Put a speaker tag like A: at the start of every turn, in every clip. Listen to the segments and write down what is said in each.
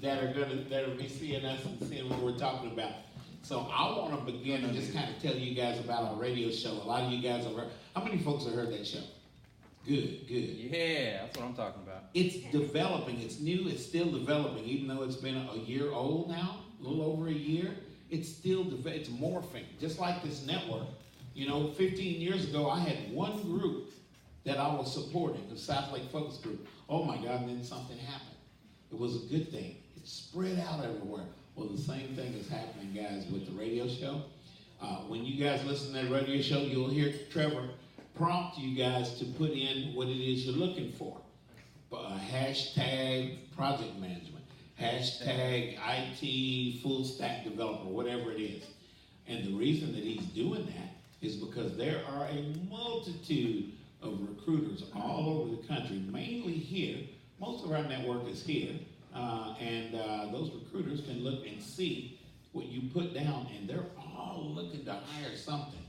A: that will be seeing us and seeing what we're talking about. So I want to begin and just kind of tell you guys about our radio show. A lot of you guys have heard. How many folks have heard that show? Good, good.
B: Yeah, that's what I'm talking about.
A: It's developing. It's new. It's still developing, even though it's been a year old now, a little over a year. It's still it's morphing, just like this network. You know, 15 years ago, I had one group that I was supporting, the South Lake Focus Group. Oh my God, and then something happened. It was a good thing. It spread out everywhere. Well, the same thing is happening, guys, with the radio show. When you guys listen to that radio show, you'll hear Trevor prompt you guys to put in what it is you're looking for. Hashtag project management, hashtag IT full stack developer, whatever it is. And the reason that he's doing that is because there are a multitude of recruiters all over the country, mainly here. Most of our network is here, and those recruiters can look and see what you put down, and they're all looking to hire something.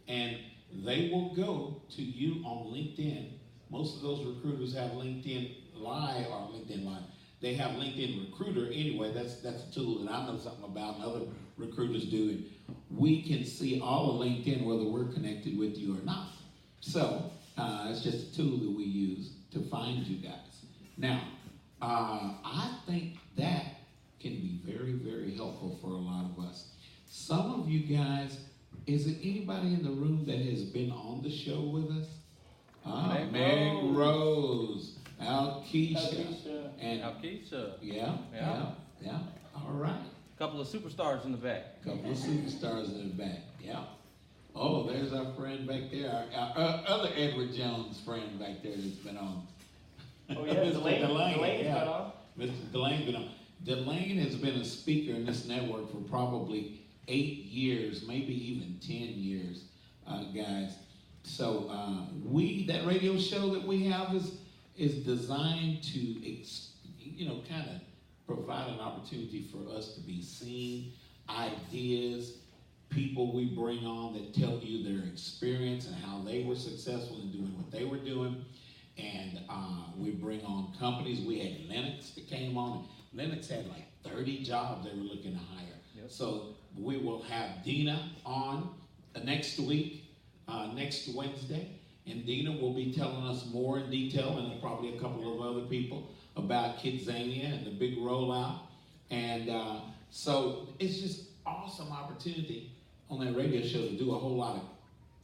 A: And they will go to you on LinkedIn. Most of those recruiters have LinkedIn Live or LinkedIn Live. They have LinkedIn Recruiter anyway. That's a tool that I know something about, and other recruiters do it. We can see all of LinkedIn whether we're connected with you or not. So it's just a tool that we use to find you guys. Now, I think that can be very, very helpful for a lot of us. Some of you guys, is it anybody in the room that has been on the show with us? Meg Rose, Alkeisha. And
B: Alkeisha.
A: Yeah. All right.
B: A couple of superstars in the back.
A: Couple of superstars in the back, yeah. Oh, there's our friend back there, our other Edward Jones friend back there that's been on.
C: Oh yeah, Delane's been on.
A: Mr. Delane's been on. Delane has been a speaker in this network for probably 8 years, maybe even 10 years, guys. So that radio show that we have is designed to, kind of provide an opportunity for us to be seen, ideas, people we bring on that tell you their experience and how they were successful in doing what they were doing. And we bring on companies. We had Lennox that came on. Lennox had like 30 jobs they were looking to hire. Yep. So we will have Dina on next week, next Wednesday. And Dina will be telling us more in detail, and probably a couple of other people, about Kidzania and the big rollout. And so it's just awesome opportunity on that radio show to do a whole lot of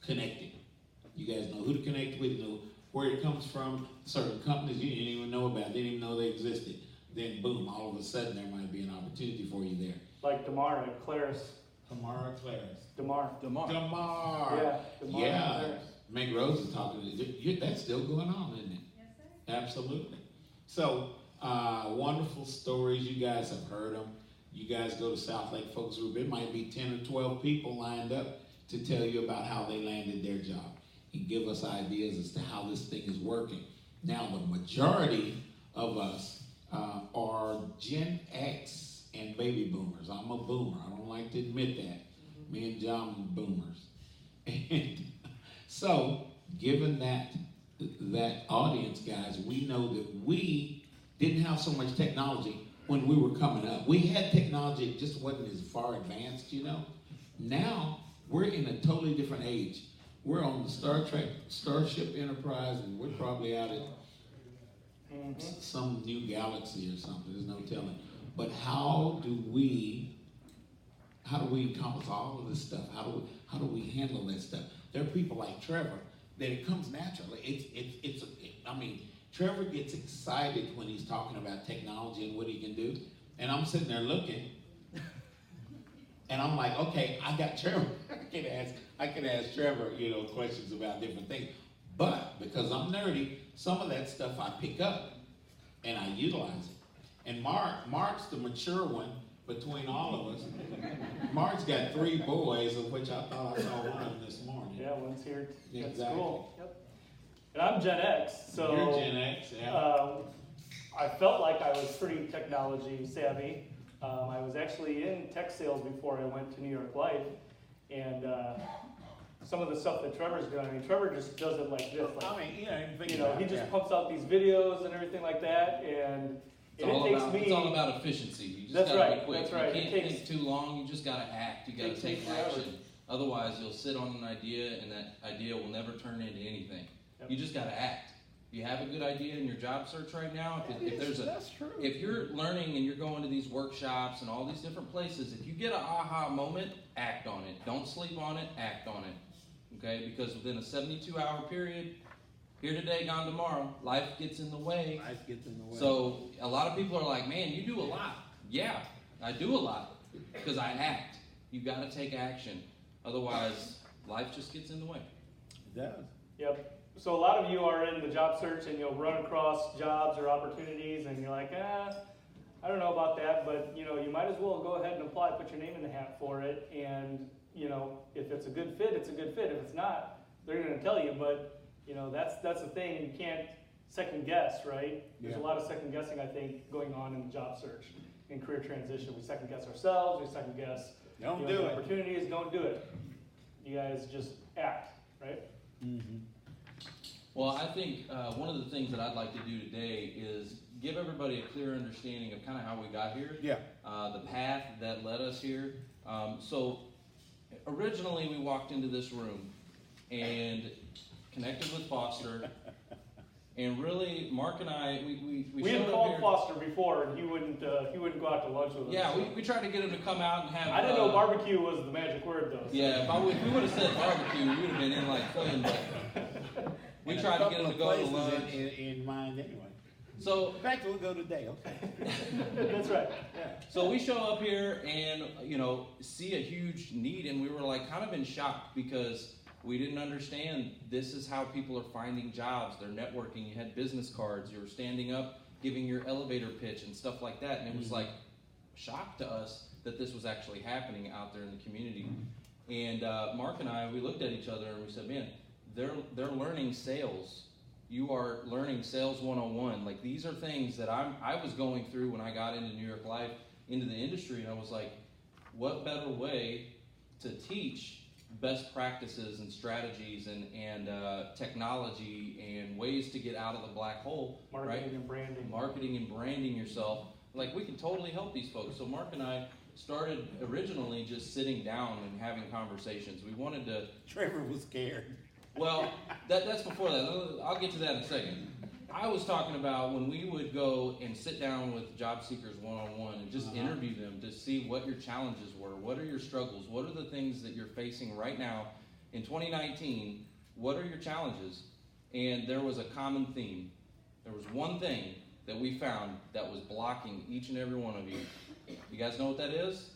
A: connecting. You guys know who to connect with, know where it comes from, certain companies you didn't even know about, didn't even know they existed. Then boom, all of a sudden there might be an opportunity for you there.
C: Like Damar at Claris.
A: Tamara Claris.
C: Damar.
A: Yeah, Damar. Yeah. Meg Rose is talking. That's still going on, isn't it?
D: Yes, sir.
A: Absolutely. So, wonderful stories. You guys have heard them. You guys go to South Lake Focus Group. It might be 10 or 12 people lined up to tell you about how they landed their job and give us ideas as to how this thing is working. Now, the majority of us are Gen X and baby boomers. I'm a boomer. I don't like to admit that. Me and John are boomers. And so, given that audience, guys, we know that we didn't have so much technology when we were coming up. We had technology, it just wasn't as far advanced, Now, we're in a totally different age. We're on the Starship Enterprise, and we're probably out at some new galaxy or something. There's no telling. But how do we encompass all of this stuff? How do we handle that stuff? There are people like Trevor that it comes naturally. Trevor gets excited when he's talking about technology and what he can do. And I'm sitting there looking, and I'm like, okay, I got Trevor. I can ask Trevor, questions about different things. But because I'm nerdy, some of that stuff I pick up and I utilize it. And Mark's the mature one between all of us. Mark's got 3 boys, of which I thought I saw one of them this morning.
C: Yeah, one's here at
A: Exactly.
C: school. Yep. And I'm Gen X, so
A: you're Gen X, yeah.
C: I felt like I was pretty technology savvy. I was actually in tech sales before I went to New York Life, and some of the stuff that Trevor's doing, Trevor just does it like this. Like, he just pumps out these videos and everything like that, and And it takes me.
B: It's all about efficiency. You just
C: That's
B: gotta
C: right,
B: be quick.
C: that's right.
B: You
C: It
B: can't
C: takes-
B: think too long. You just gotta act. You gotta
C: Takes me
B: take
C: forever.
B: action. Otherwise, you'll sit on an idea, and that idea will never turn into anything.
C: Yep.
B: You just gotta act. You have a good idea in your job search right now.
D: That's true.
B: If you're learning and you're going to these workshops and all these different places, if you get an aha moment, act on it. Don't sleep on it. Act on it. Okay? Because within a 72-hour period, here today, gone tomorrow, life gets in the way.
D: Life gets in the way.
B: So a lot of people are like, man, you do a lot. Yeah, I do a lot because I act. You got to take action. Otherwise, life just gets in the way.
D: It does.
C: Yep. So a lot of you are in the job search and you'll run across jobs or opportunities and you're like, I don't know about that, but you might as well go ahead and apply, put your name in the hat for it. And if it's a good fit, it's a good fit. If it's not, they're going to tell you. But that's the thing. You can't second guess, right? There's a lot of second guessing, I think, going on in the job search and career transition. We second guess ourselves. We second guess
D: Don't
C: the
D: do it.
C: opportunities. Don't do it. You guys just act, right?
D: Mm-hmm.
B: Well, I think one of the things that I'd like to do today is give everybody a clear understanding of kind of how we got here.
D: Yeah.
B: The path that led us here. So originally we walked into this room and connected with Foster. And really, Mark and I, we
C: had
B: showed
C: called
B: up here.
C: Foster before, and he wouldn't go out to lunch with us.
B: Yeah, we tried to get him to come out and have.
C: I didn't know barbecue was the magic word, though. So.
B: Yeah, if we would have said barbecue, we would have been in like filling. But we
D: And
B: tried to get him to go to
D: places
B: lunch.
D: in mind anyway.
B: So
D: In fact, we'll go today. Okay.
C: That's right. Yeah.
B: So we show up here and see a huge need, and we were like kind of in shock because we didn't understand this is how people are finding jobs. They're networking. You had business cards. You were standing up, giving your elevator pitch and stuff like that. And it was like shock to us that this was actually happening out there in the community. And Mark and I, we looked at each other and we said, man, they're learning sales. You are learning sales 101. Like these are things that I was going through when I got into New York Life, into the industry, and I was like, what better way to teach best practices and strategies and technology and ways to get out of the black hole,
C: Marketing
B: right?
C: and branding.
B: Marketing and branding yourself. Like we can totally help these folks. So Mark and I started originally just sitting down and having conversations. We wanted to.
D: Trevor was scared.
B: Well, that's before that. I'll get to that in a second. I was talking about when we would go and sit down with job seekers one-on-one and just interview them to see what your challenges were, what are your struggles, what are the things that you're facing right now in 2019, what are your challenges? And there was a common theme. There was one thing that we found that was blocking each and every one of you. You guys know what that is?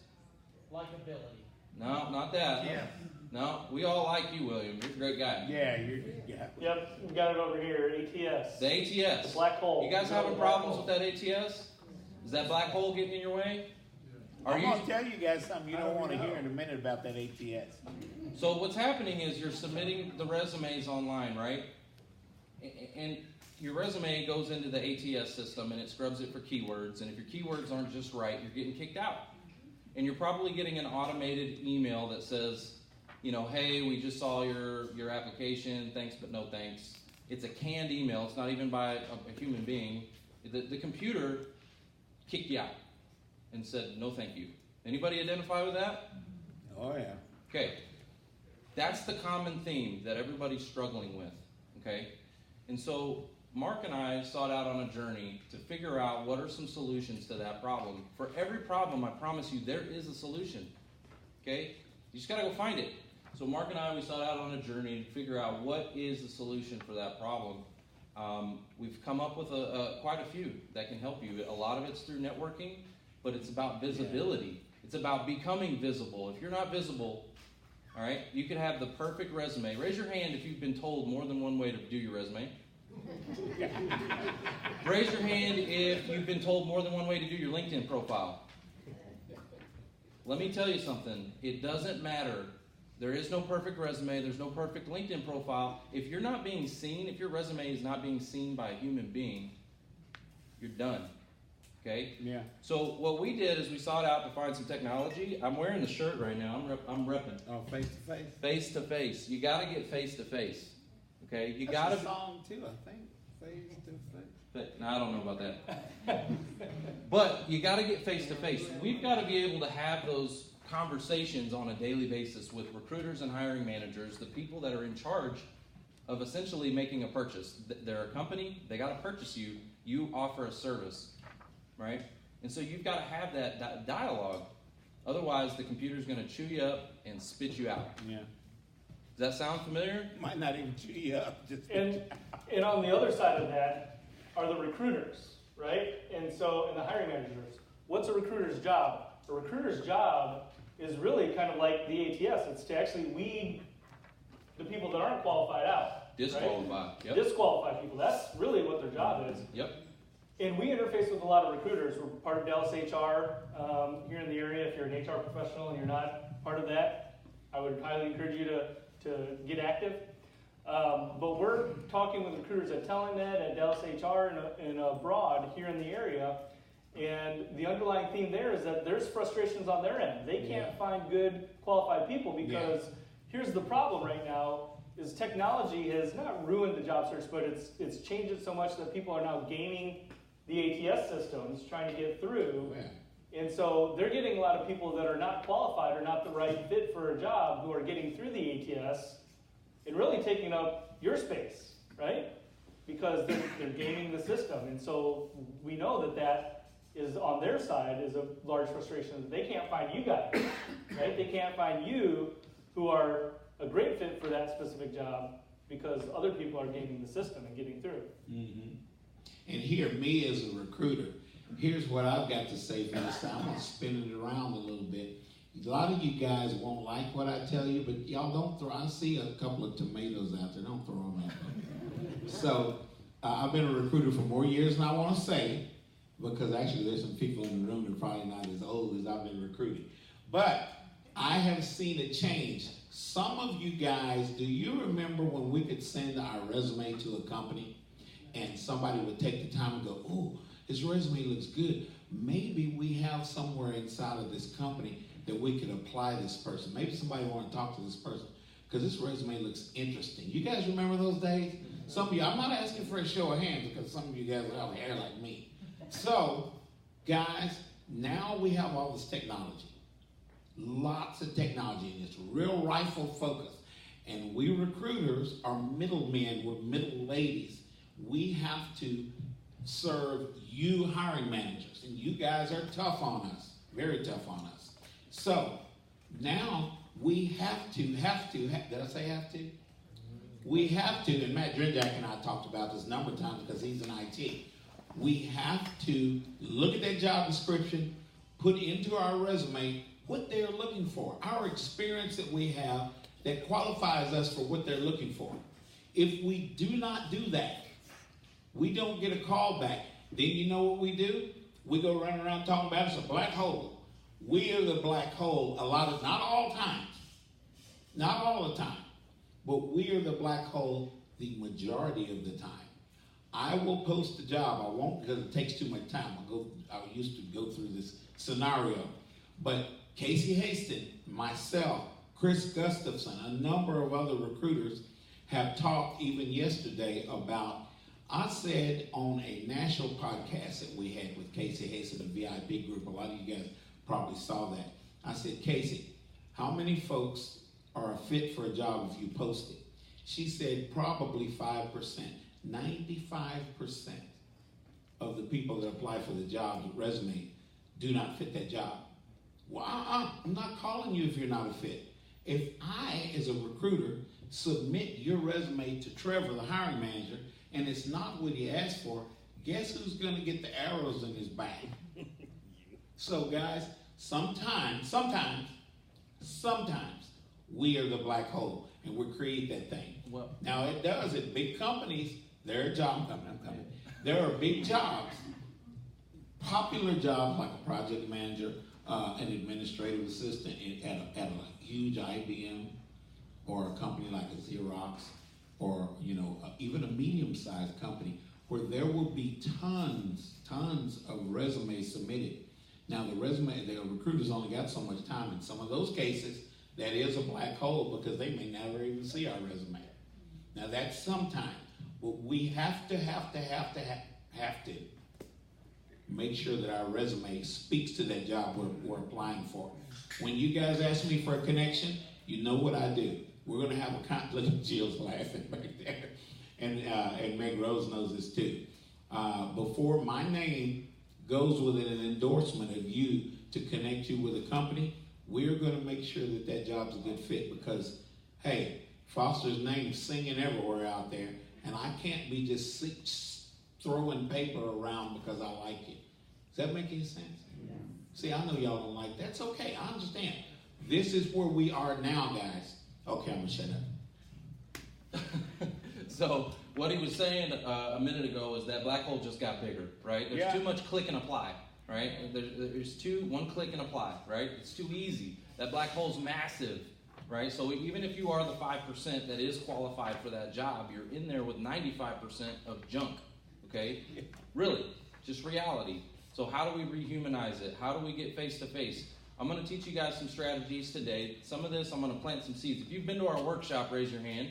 E: Likability.
B: No, not that.
D: Yeah.
B: No, we all like you, William. You're a great guy.
D: Yeah,
C: Yep, we got it over here. ATS.
B: The ATS.
C: The black hole.
B: You guys having problems with that ATS? Is that black hole getting in your way? Are
D: I'm
B: you?
D: going to tell you guys something you don't want to hear in a minute about that ATS.
B: So what's happening is you're submitting the resumes online, right? And your resume goes into the ATS system and it scrubs it for keywords. And if your keywords aren't just right, you're getting kicked out. And you're probably getting an automated email that says, hey, we just saw your application, thanks but no thanks. It's a canned email, it's not even by a human being. The computer kicked you out and said, no thank you. Anybody identify with that?
D: Oh, yeah.
B: Okay. That's the common theme that everybody's struggling with, okay? And so Mark and I sought out on a journey to figure out what are some solutions to that problem. For every problem, I promise you, there is a solution, okay? You just got to go find it. So Mark and I, we sought out on a journey to figure out what is the solution for that problem. We've come up with quite a few that can help you. A lot of it's through networking, but it's about visibility. Yeah. It's about becoming visible. If you're not visible, all right, you could have the perfect resume. Raise your hand if you've been told more than one way to do your resume. Raise your hand if you've been told more than one way to do your LinkedIn profile. Let me tell you something. It doesn't matter. There is no perfect resume. There's no perfect LinkedIn profile. If you're not being seen, if your resume is not being seen by a human being, you're done. Okay?
D: Yeah.
B: So what we did is we sought out to find some technology. I'm wearing the shirt right now. I'm repping.
D: Oh, face to face.
B: Face to face. You got to get face to face. Okay? You
D: That's
B: got
D: a
B: to.
D: song too, I think. Face to face.
B: But no, I don't know about that. But you got to get face to face. We've got to be able to have those conversations on a daily basis with recruiters and hiring managers, the people that are in charge of essentially making a purchase. They're a company, they got to purchase you, you offer a service, right? And so you've got to have that dialogue. Otherwise, the computer's going to chew you up and spit you out.
D: Yeah.
B: Does that sound familiar?
D: Might not even chew you up. Just
C: And on the other side of that are the recruiters, right? And the hiring managers. What's a recruiter's job? A recruiter's job is really kind of like the ATS. It's to actually weed the people that aren't qualified out.
B: Disqualify.
C: Right?
B: Yep.
C: Disqualify people. That's really what their job is.
B: Yep.
C: And we interface with a lot of recruiters. We're part of Dallas HR here in the area. If you're an HR professional and you're not part of that, I would highly encourage you to get active. But we're talking with recruiters at Telenet, at Dallas HR, and abroad here in the area. And the underlying theme there is that there's frustrations on their end. They can't find good qualified people because here's the problem right now is technology has not ruined the job search, but it's changed it so much that people are now gaming the ATS systems trying to get through. And so they're getting a lot of people that are not qualified or not the right fit for a job who are getting through the ATS and really taking up your space, right? Because they're gaming the system. And so we know that is on their side is a large frustration. They can't find you guys, right? They can't find you who are a great fit for that specific job because other people are gaming the system and getting through.
A: Mm-hmm. And here, me as a recruiter, here's what I've got to say for this. I'm going to spin it around a little bit. A lot of you guys won't like what I tell you, but y'all don't throw, I see a couple of tomatoes out there, don't throw them at me. So, I've been a recruiter for more years than I want to say, because actually there's some people in the room that are probably not as old as I've been recruiting. But I have seen a change. Some of you guys, do you remember when we could send our resume to a company and somebody would take the time and go, oh, his resume looks good. Maybe we have somewhere inside of this company that we could apply this person. Maybe somebody want to talk to this person because this resume looks interesting. You guys remember those days? Some of you, I'm not asking for a show of hands because some of you guys have hair like me. So, guys, now we have all this technology. Lots of technology, and it's real rifle focused. And we recruiters are middlemen, we're middle ladies. We have to serve you hiring managers, and you guys are tough on us, very tough on us. So, now we have to, did I say have to? We have to, and Matt Drinjack and I talked about this a number of times because he's in IT. We have to look at that job description, put into our resume what they're looking for, our experience that we have that qualifies us for what they're looking for. If we do not do that, we don't get a call back. Then you know what we do? We go running around talking about it's a black hole. We are the black hole a lot of, not all times, not all the time, but we are the black hole the majority of the time. I will post a job. I won't because it takes too much time. I used to go through this scenario. But Casey Haston, myself, Chris Gustafson, a number of other recruiters have talked even yesterday about, I said on a national podcast that we had with Casey Haston, a VIP group, a lot of you guys probably saw that. I said, Casey, how many folks are a fit for a job if you post it? She said probably 5%. 95% of the people that apply for the job with resume do not fit that job. Well, I'm not calling you if you're not a fit. If I, as a recruiter, submit your resume to Trevor, the hiring manager, and it's not what he asked for, guess who's going to get the arrows in his back? So, guys, sometimes, we are the black hole, and we create that thing.
B: Well,
A: now, it does at big companies. There are jobs, I'm coming. There are big jobs, popular jobs like a project manager, an administrative assistant at a huge IBM or a company like a Xerox or even a medium-sized company where there will be tons of resumes submitted. Now the recruiters only got so much time. In some of those cases, that is a black hole because they may never even see our resume. Now that's sometimes. But we have to have to make sure that our resume speaks to that job we're applying for. When you guys ask me for a connection, you know what I do. We're going to have a conflict. Jill's laughing right there. And Meg Rose knows this too. Before my name goes with an endorsement of you to connect you with a company, we're going to make sure that that job's a good fit because, hey, Foster's name's singing everywhere out there, and I can't be just throwing paper around because I like it. Does that make any sense? Yeah. See, I know y'all don't like that. That's okay. I understand. This is where we are now, guys. Okay, I'm going to shut up.
B: So what he was saying a minute ago is that black hole just got bigger, right? There's too much click and apply, right? There's one click and apply, right? It's too easy. That black hole's massive, right? So even if you are the 5% that is qualified for that job, you're in there with 95% of junk, okay? Really, just reality. So how do we rehumanize it? How do we get face-to-face? I'm going to teach you guys some strategies today. Some of this, I'm going to plant some seeds. If you've been to our workshop, raise your hand.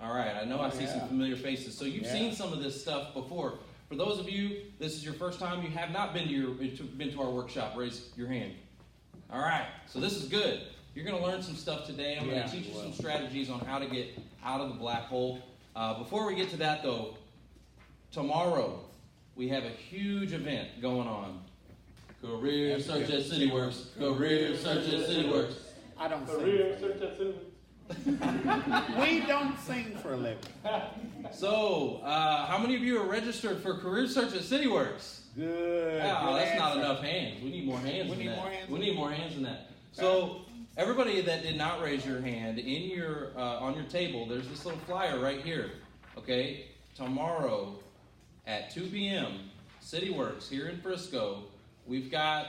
B: All right, I know I see some familiar faces. So you've seen some of this stuff before. For those of you, this is your first time, you have not been to our workshop, raise your hand. All right, so this is good. You're going to learn some stuff today. I'm going to teach you some strategies on how to get out of the black hole. Before we get to that, though, tomorrow we have a huge event going on. Career Search at CityWorks. Career Search at CityWorks.
D: I don't
C: Career Search at CityWorks.
D: We don't sing for a living.
B: So, how many of you are registered for Career Search at CityWorks?
D: Good.
B: Oh, that's not enough hands. We need more hands than that. We need more hands than that. So, everybody that did not raise your hand, in your on your table, there's this little flyer right here. Okay? Tomorrow at 2 p.m., CityWorks here in Frisco, we've got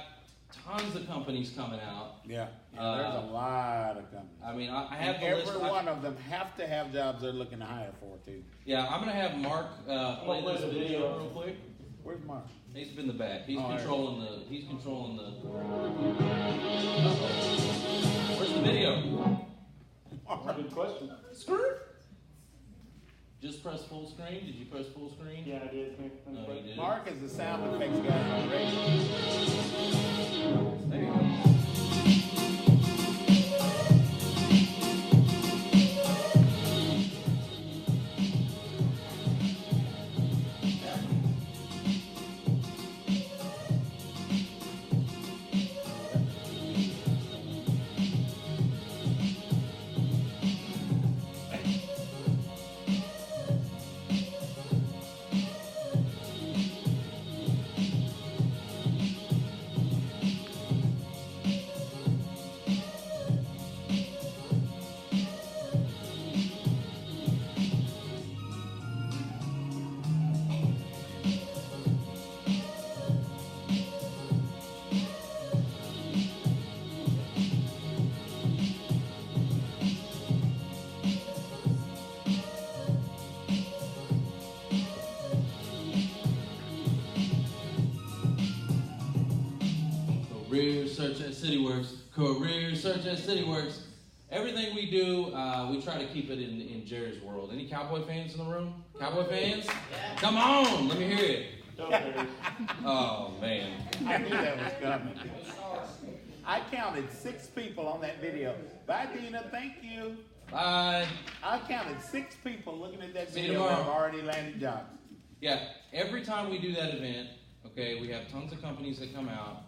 B: tons of companies coming out.
D: Yeah, there's a lot of companies.
B: I mean, I have the
D: every
B: list.
D: One of them have to have jobs they're looking to hire for, too.
B: Yeah, I'm going to have Mark play this video real quick.
D: Where's Mark?
B: He's in the back. He's controlling the. Where's the video?
C: Good question.
B: Skirt. Just press full screen. Did you press full screen?
C: Yeah, I did.
B: No, you did.
D: Mark is the sound effects guy on the radio.
B: There you go. Career Search at CityWorks. Career Search at CityWorks. Everything we do, we try to keep it in Jerry's world. Any Cowboy fans in the room? Cowboy fans? Yeah. Come on, let me hear it. Oh, man.
D: I knew that was coming. I counted 6 people on that video. Bye, Dina. Thank you.
B: Bye.
D: I counted 6 people looking at that
B: See you
D: video that
B: tomorrow.
D: have already landed jobs.
B: Yeah, every time we do that event, okay, we have tons of companies that come out.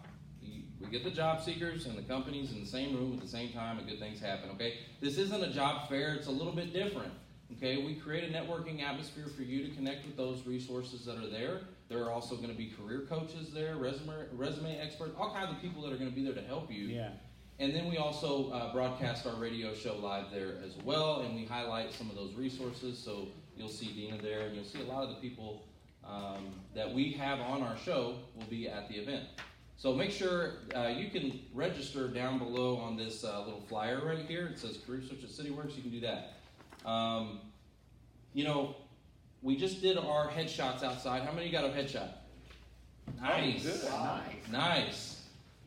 B: We get the job seekers and the companies in the same room at the same time, and good things happen, okay? This isn't a job fair. It's a little bit different, okay? We create a networking atmosphere for you to connect with those resources that are there. There are also going to be career coaches there, resume experts, all kinds of people that are going to be there to help you.
D: Yeah.
B: And then we also broadcast our radio show live there as well, and we highlight some of those resources. So you'll see Dina there, and you'll see a lot of the people that we have on our show will be at the event. So make sure you can register down below on this little flyer right here. It says Career Search at CityWorks. You can do that. You know, we just did our headshots outside. How many got a headshot? Nice.
D: Oh, good.
B: Nice.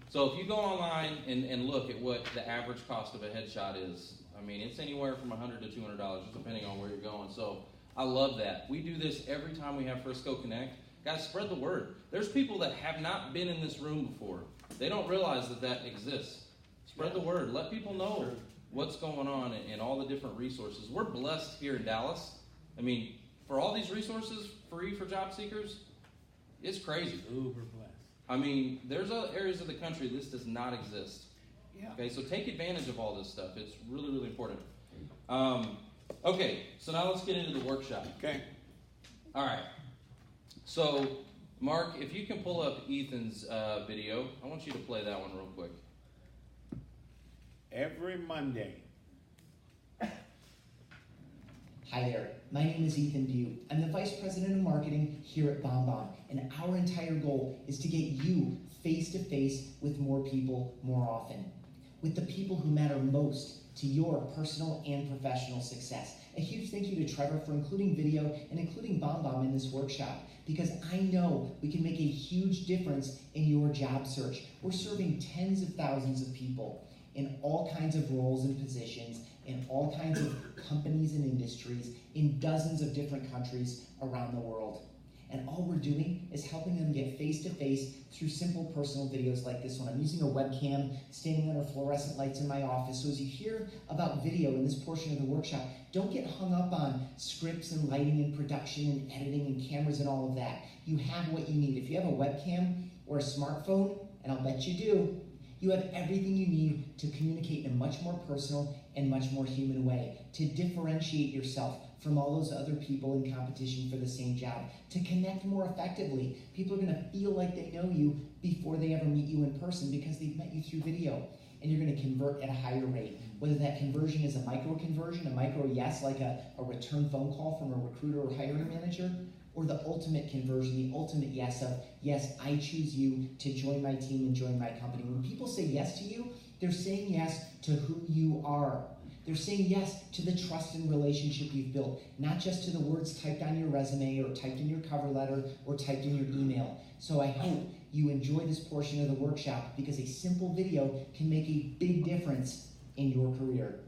B: So if you go online and look at what the average cost of a headshot is, I mean, it's anywhere from $100 to $200, just depending on where you're going. So I love that. We do this every time we have Frisco Connect. Guys, spread the word. There's people that have not been in this room before. They don't realize that that exists. Spread the word. Let people know what's going on and all the different resources. We're blessed here in Dallas. I mean, for all these resources free for job seekers, it's crazy.
D: Uber blessed.
B: I mean, there's other areas of the country this does not exist.
D: Yeah.
B: Okay, so take advantage of all this stuff. It's really, really important. Okay, so now let's get into the workshop.
D: Okay.
B: All right. So, Mark, if you can pull up Ethan's video, I want you to play that one real quick.
D: Every Monday.
E: Hi there, my name is Ethan Butte. I'm the Vice President of Marketing here at Bombbomb, and our entire goal is to get you face-to-face with more people more often, with the people who matter most to your personal and professional success. A huge thank you to Trevor for including video and including Bombbomb in this workshop, because I know we can make a huge difference in your job search. We're serving tens of thousands of people in all kinds of roles and positions, in all kinds of companies and industries, in dozens of different countries around the world. And all we're doing is helping them get face-to-face through simple personal videos like this one. I'm using a webcam standing under fluorescent lights in my office. So as you hear about video in this portion of the workshop, don't get hung up on scripts and lighting and production and editing and cameras and all of that. You have what you need. If you have a webcam or a smartphone, and I'll bet you do, you have everything you need to communicate in a much more personal and much more human way, to differentiate yourself from all those other people in competition for the same job, to connect more effectively. People are gonna feel like they know you before they ever meet you in person because they've met you through video, and you're gonna convert at a higher rate. Whether that conversion is a micro conversion, a micro yes, like a return phone call from a recruiter or hiring manager, or the ultimate conversion, the ultimate yes of, yes, I choose you to join my team and join my company. When people say yes to you, they're saying yes to who you are. They're saying yes to the trust and relationship you've built, not just to the words typed on your resume or typed in your cover letter or typed in your email. So I hope you enjoy this portion of the workshop, because a simple video can make a big difference in your career.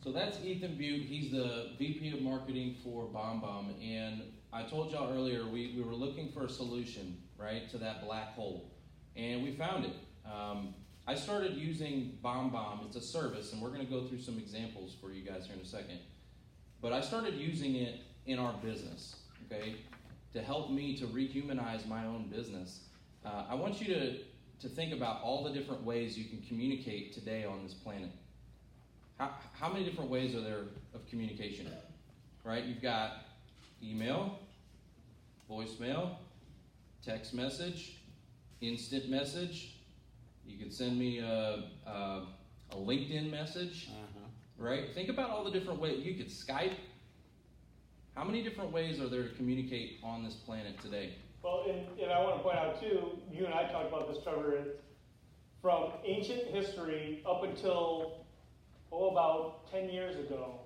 B: So that's Ethan Butte. He's the VP of Marketing for Bombbomb. And I told y'all earlier, we were looking for a solution, right, to that black hole. And we found it. I started using Bombbomb. It's a service, and we're going to go through some examples for you guys here in a second. But I started using it in our business, okay, to help me to rehumanize my own business. I want you to think about all the different ways you can communicate today on this planet. How many different ways are there of communication, right? You've got email, voicemail, text message, instant message. You could send me a LinkedIn message, right? Think about all the different ways. You could Skype. How many different ways are there to communicate on this planet today?
C: Well, and I want to point out too, you and I talked about this, Trevor, from ancient history up until, about 10 years ago,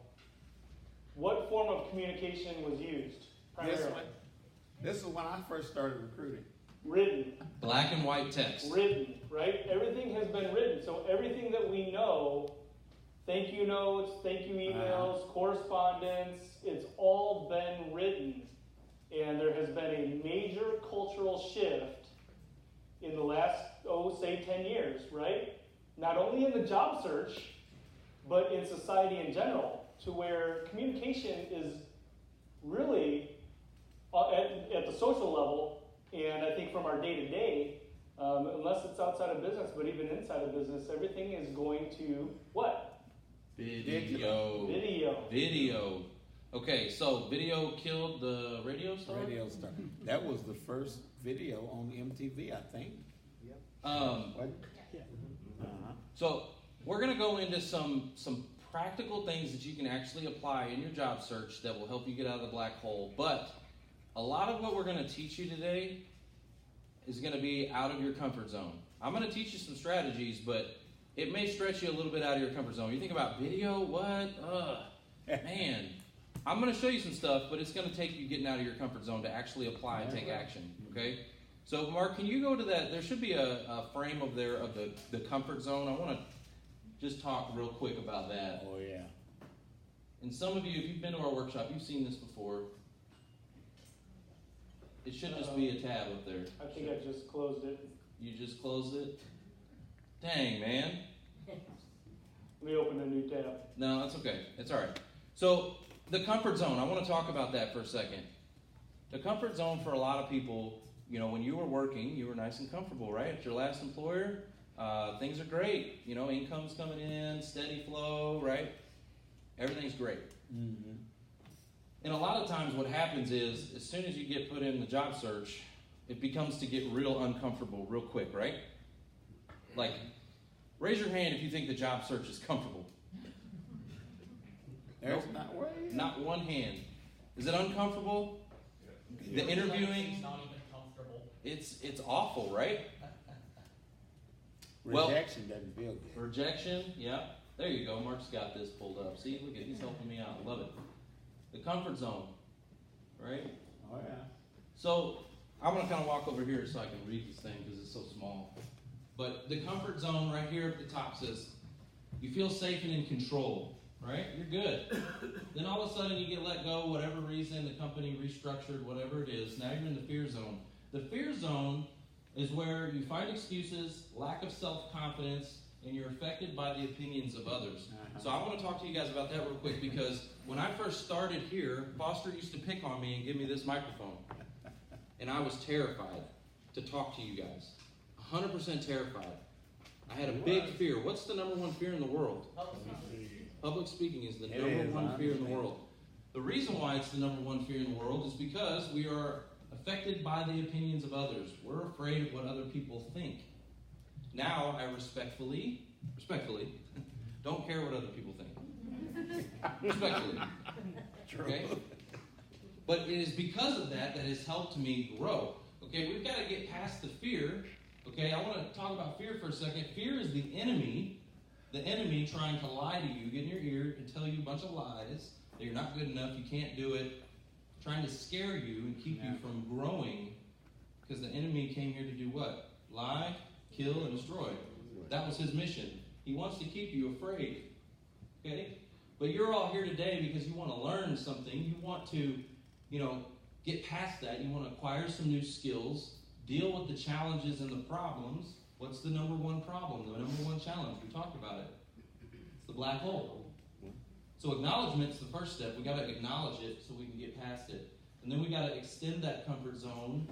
C: what form of communication was used primarily?
D: This is when I first started recruiting.
C: Written.
B: Black and white text.
C: Written, right? Everything has been written. So everything that we know, thank you notes, thank you emails, correspondence, it's all been written. And there has been a major cultural shift in the last, say 10 years, right? Not only in the job search, but in society in general, to where communication is really at the social level, and I think from our day-to-day, unless it's outside of business, but even inside of business, everything is going to what?
B: Video. Okay, so video killed the radio star?
D: Radio star. That was the first video on MTV, I think.
B: So we're going to go into some practical things that you can actually apply in your job search that will help you get out of the black hole. But a lot of what we're going to teach you today is going to be out of your comfort zone. I'm going to teach you some strategies, but it may stretch you a little bit out of your comfort zone. You think about video, what? Man. I'm going to show you some stuff, but it's going to take you getting out of your comfort zone to actually apply and take action, okay? So, Mark, can you go to that? There should be a frame of the comfort zone. I want to just talk real quick about that.
D: Oh, yeah.
B: And some of you, if you've been to our workshop, you've seen this before. It should just be a tab up there.
C: I think I just closed it.
B: You just closed it? Dang, man.
C: Let me open a new tab.
B: No, that's okay. It's all right. So, the comfort zone, I want to talk about that for a second. The comfort zone for a lot of people, you know, when you were working, you were nice and comfortable, right? At your last employer, things are great. You know, income's coming in, steady flow, right? Everything's great.
D: Mm-hmm.
B: And a lot of times what happens is, as soon as you get put in the job search, it becomes to get real uncomfortable real quick, right? Like, raise your hand if you think the job search is comfortable.
D: There's
B: Nope.
D: not way.
B: Not one hand. Is it uncomfortable? The interviewing,
F: It's not even comfortable.
B: it's awful, right? Well-
D: Rejection doesn't feel good.
B: Rejection, yeah. There you go. Mark's got this pulled up. See, look at, he's helping me out. Love it. The comfort zone, right?
D: Oh yeah.
B: So I'm going to kind of walk over here so I can read this thing because it's so small. But the comfort zone right here at the top says, you feel safe and in control, right? You're good. Then all of a sudden you get let go, whatever reason, the company restructured, whatever it is. Now you're in the fear zone. The fear zone is where you find excuses, lack of self-confidence, and you're affected by the opinions of others. So I want to talk to you guys about that real quick because when I first started here, Foster used to pick on me and give me this microphone. And I was terrified to talk to you guys. 100% terrified. I had a big fear. What's the number one fear in the world? Public speaking is the number one fear in the world. The reason why it's the number one fear in the world is because we are affected by the opinions of others. We're afraid of what other people think. Now, I respectfully, don't care what other people think. Respectfully. Okay? But it is because of that that has helped me grow. Okay, we've got to get past the fear. Okay, I want to talk about fear for a second. Fear is the enemy trying to lie to you, get in your ear and tell you a bunch of lies, that you're not good enough, you can't do it, trying to scare you and keep you from growing, because the enemy came here to do what? Lie, kill, and destroy. That was his mission. He wants to keep you afraid. Okay? But you're all here today because you want to learn something. You want to, get past that. You want to acquire some new skills, deal with the challenges and the problems. What's the number one problem? The number one challenge? We talked about it. It's the black hole. So acknowledgement's the first step. We got to acknowledge it so we can get past it. And then we got to extend that comfort zone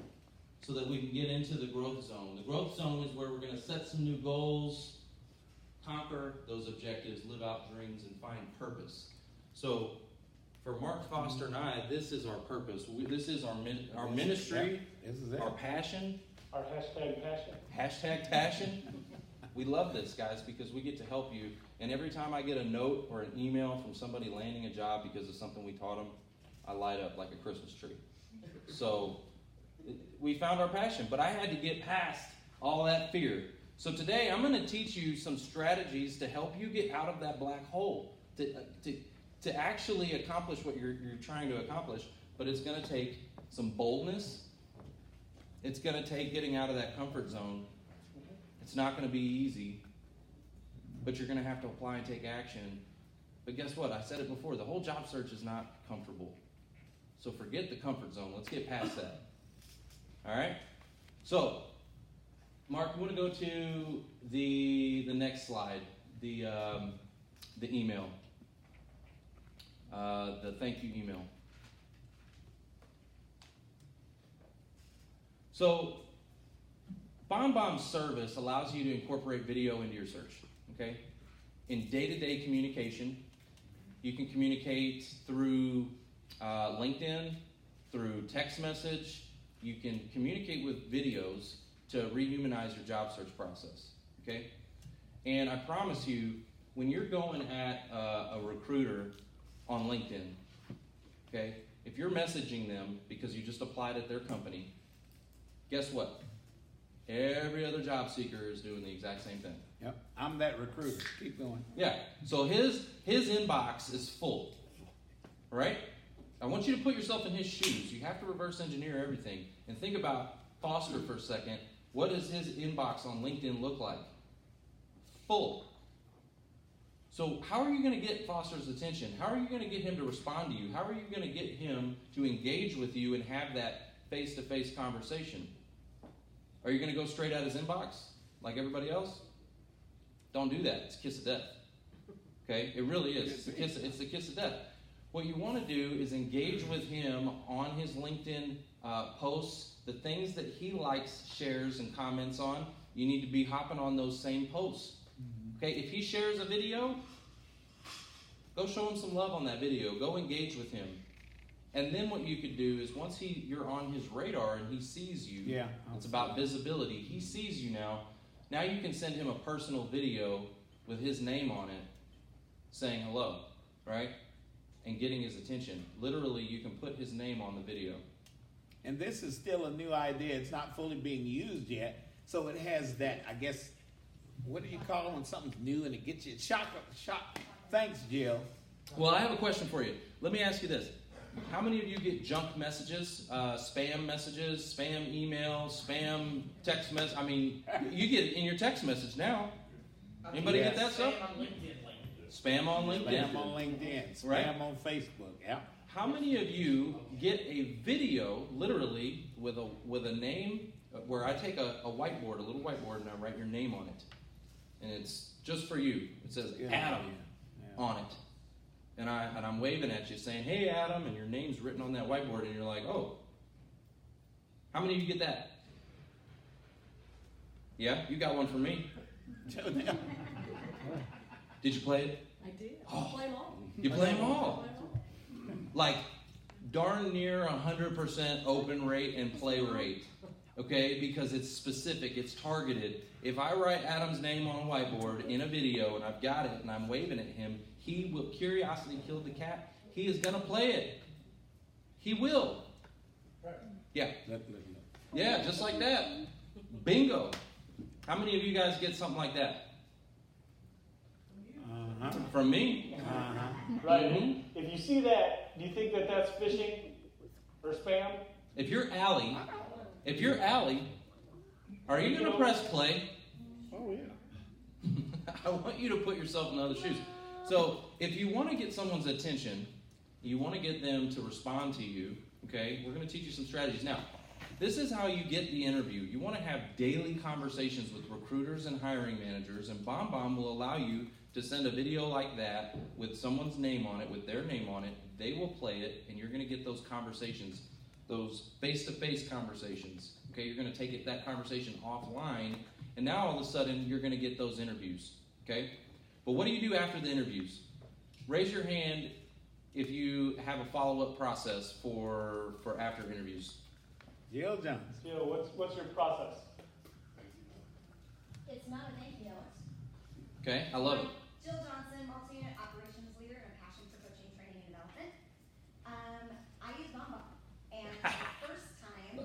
B: so that we can get into the growth zone. The growth zone is where we're going to set some new goals, conquer those objectives, live out dreams, and find purpose. So for Mark Foster and I, this is our purpose. This is our ministry,
D: This is it.
B: our passion.
C: Our hashtag passion.
B: Hashtag passion. We love this, guys, because we get to help you. And every time I get a note or an email from somebody landing a job because of something we taught them, I light up like a Christmas tree. So we found our passion, but I had to get past all that fear. So today I'm going to teach you some strategies to help you get out of that black hole, to actually accomplish what you're trying to accomplish. But it's going to take some boldness. It's going to take getting out of that comfort zone. It's not going to be easy, but you're going to have to apply and take action. But guess what? I said it before. The whole job search is not comfortable. So forget the comfort zone. Let's get past that. All right? So, Mark, you want to go to the next slide, the email, the thank you email. So, Bombbomb's service allows you to incorporate video into your search, okay? In day-to-day communication, you can communicate through LinkedIn, through text message. You can communicate with videos to rehumanize your job search process, okay? And I promise you, when you're going at a recruiter on LinkedIn, okay, if you're messaging them because you just applied at their company, guess what? Every other job seeker is doing the exact same thing.
D: Yep. I'm that recruiter. Keep going.
B: Yeah. So his inbox is full. Right? I want you to put yourself in his shoes. You have to reverse engineer everything. And think about Foster for a second. What does his inbox on LinkedIn look like? Full. So how are you going to get Foster's attention? How are you going to get him to respond to you? How are you going to get him to engage with you and have that face-to-face conversation. Are you going to go straight at his inbox like everybody else? Don't do that. It's a kiss of death. Okay? It really is. It's the kiss of death. What you want to do is engage with him on his LinkedIn posts, the things that he likes, shares, and comments on. You need to be hopping on those same posts. Okay? If he shares a video, go show him some love on that video. Go engage with him. And then what you could do is once you're on his radar and he sees you, it's about visibility. He sees you now. Now you can send him a personal video with his name on it saying hello, right? And getting his attention. Literally, you can put his name on the video.
D: And this is still a new idea. It's not fully being used yet. So it has that, I guess, what do you call it when something's new and it gets you shock? Thanks, Jill.
B: Well, I have a question for you. Let me ask you this. How many of you get junk messages, spam messages, spam emails, spam text messages? I mean, you get it in your text message now. Anybody get that stuff? Spam on LinkedIn.
D: Spam on LinkedIn.
B: Right?
D: Spam on Facebook. Yeah.
B: How many of you get a video, literally, with a name, where I take a whiteboard, a little whiteboard, and I write your name on it? And it's just for you. It says Adam on it. And I'm waving at you saying, hey, Adam, and your name's written on that whiteboard, and you're like, oh. How many of you get that? Yeah, you got one for me. Did you play it?
F: I did.
B: Oh.
F: Play them all.
B: You play them all. Like, darn near 100% open rate and play rate. Okay? Because it's specific, it's targeted. If I write Adam's name on a whiteboard in a video and I've got it and I'm waving at him, he will, curiosity killed the cat, he is going to play it. He will. Yeah. Yeah, just like that. Bingo. How many of you guys get something like that? From me.
C: Right.
B: Mhm.
C: If you see that, do you think that that's phishing or spam?
B: If you're Allie, are you going to press play?
D: Oh, yeah.
B: I want you to put yourself in other shoes. So if you want to get someone's attention, you want to get them to respond to you, okay, we're going to teach you some strategies. Now, this is how you get the interview. You want to have daily conversations with recruiters and hiring managers, and Bombbomb will allow you to send a video like that with someone's name on it, with their name on it. They will play it, and you're going to get those conversations, those face-to-face conversations. Okay, you're going to take that conversation offline, and now all of a sudden you're going to get those interviews. Okay, but what do you do after the interviews? Raise your hand if you have a follow-up process for after interviews.
D: Jill Jones.
C: Jill, what's your process?
G: It's not a thank you note.
B: Okay, I love it.
G: Jill Johnson, multi-unit operations leader and a passion for coaching, training, and development. I use Bombbomb, and for the first time,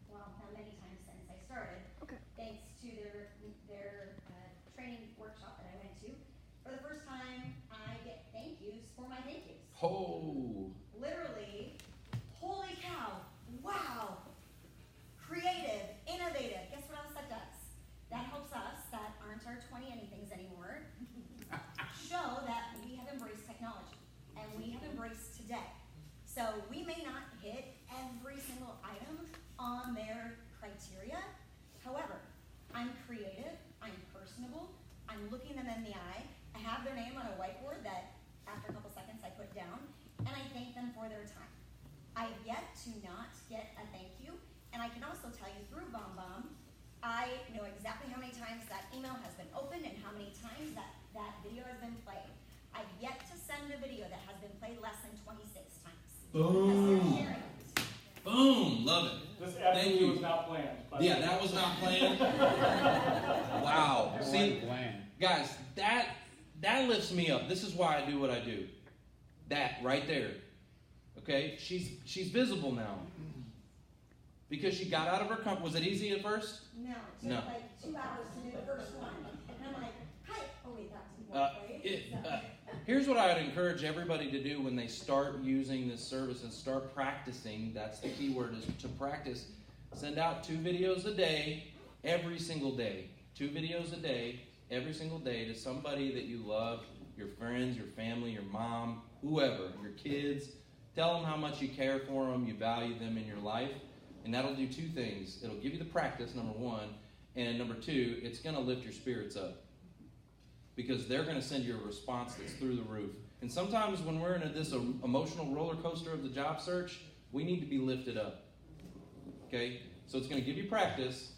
G: well, not many times since I started, thanks to their training workshop that I went to, for the first time, I get thank yous for my thank yous.
B: Oh.
G: Literally, holy cow, wow, creative, innovative. Guess what else that does? That helps us that aren't our 20-anythings anymore show that we have embraced technology and we have embraced today. So we may not hit every single item on their criteria. However, I'm creative, I'm personable, I'm looking them in the eye. I have their name on a whiteboard that after a couple seconds I put down, and I thank them for their time. I've yet to not get a thank you, and I can also tell you through Bombbomb, I know exactly how many times that email has been opened and how many times that video has been played. I've yet to send a video that has been played less than 26 times.
B: Boom. Boom. Love it.
C: This
B: Thank
C: absolutely
B: you.
C: was not planned.
B: Yeah, that was not planned. Wow.
D: That
B: See,
D: wasn't planned.
B: guys, that lifts me up. This is why I do what I do. That right there. Okay? She's visible now. Because she got out of her comfort. Was it easy at first?
G: No, it took like 2 hours to do the first one. And I'm like, hi. Oh wait, that's more
B: Here's what I would encourage everybody to do when they start using this service and start practicing. That's the key word, is to practice. Send out 2 videos a day, every single day. 2 videos a day, every single day to somebody that you love, your friends, your family, your mom, whoever, your kids. Tell them how much you care for them, you value them in your life. And that'll do two things. It'll give you the practice, number one, and number two, it's going to lift your spirits up. Because they're going to send you a response that's through the roof. And sometimes when we're in this emotional roller coaster of the job search, we need to be lifted up. Okay? So it's going to give you practice,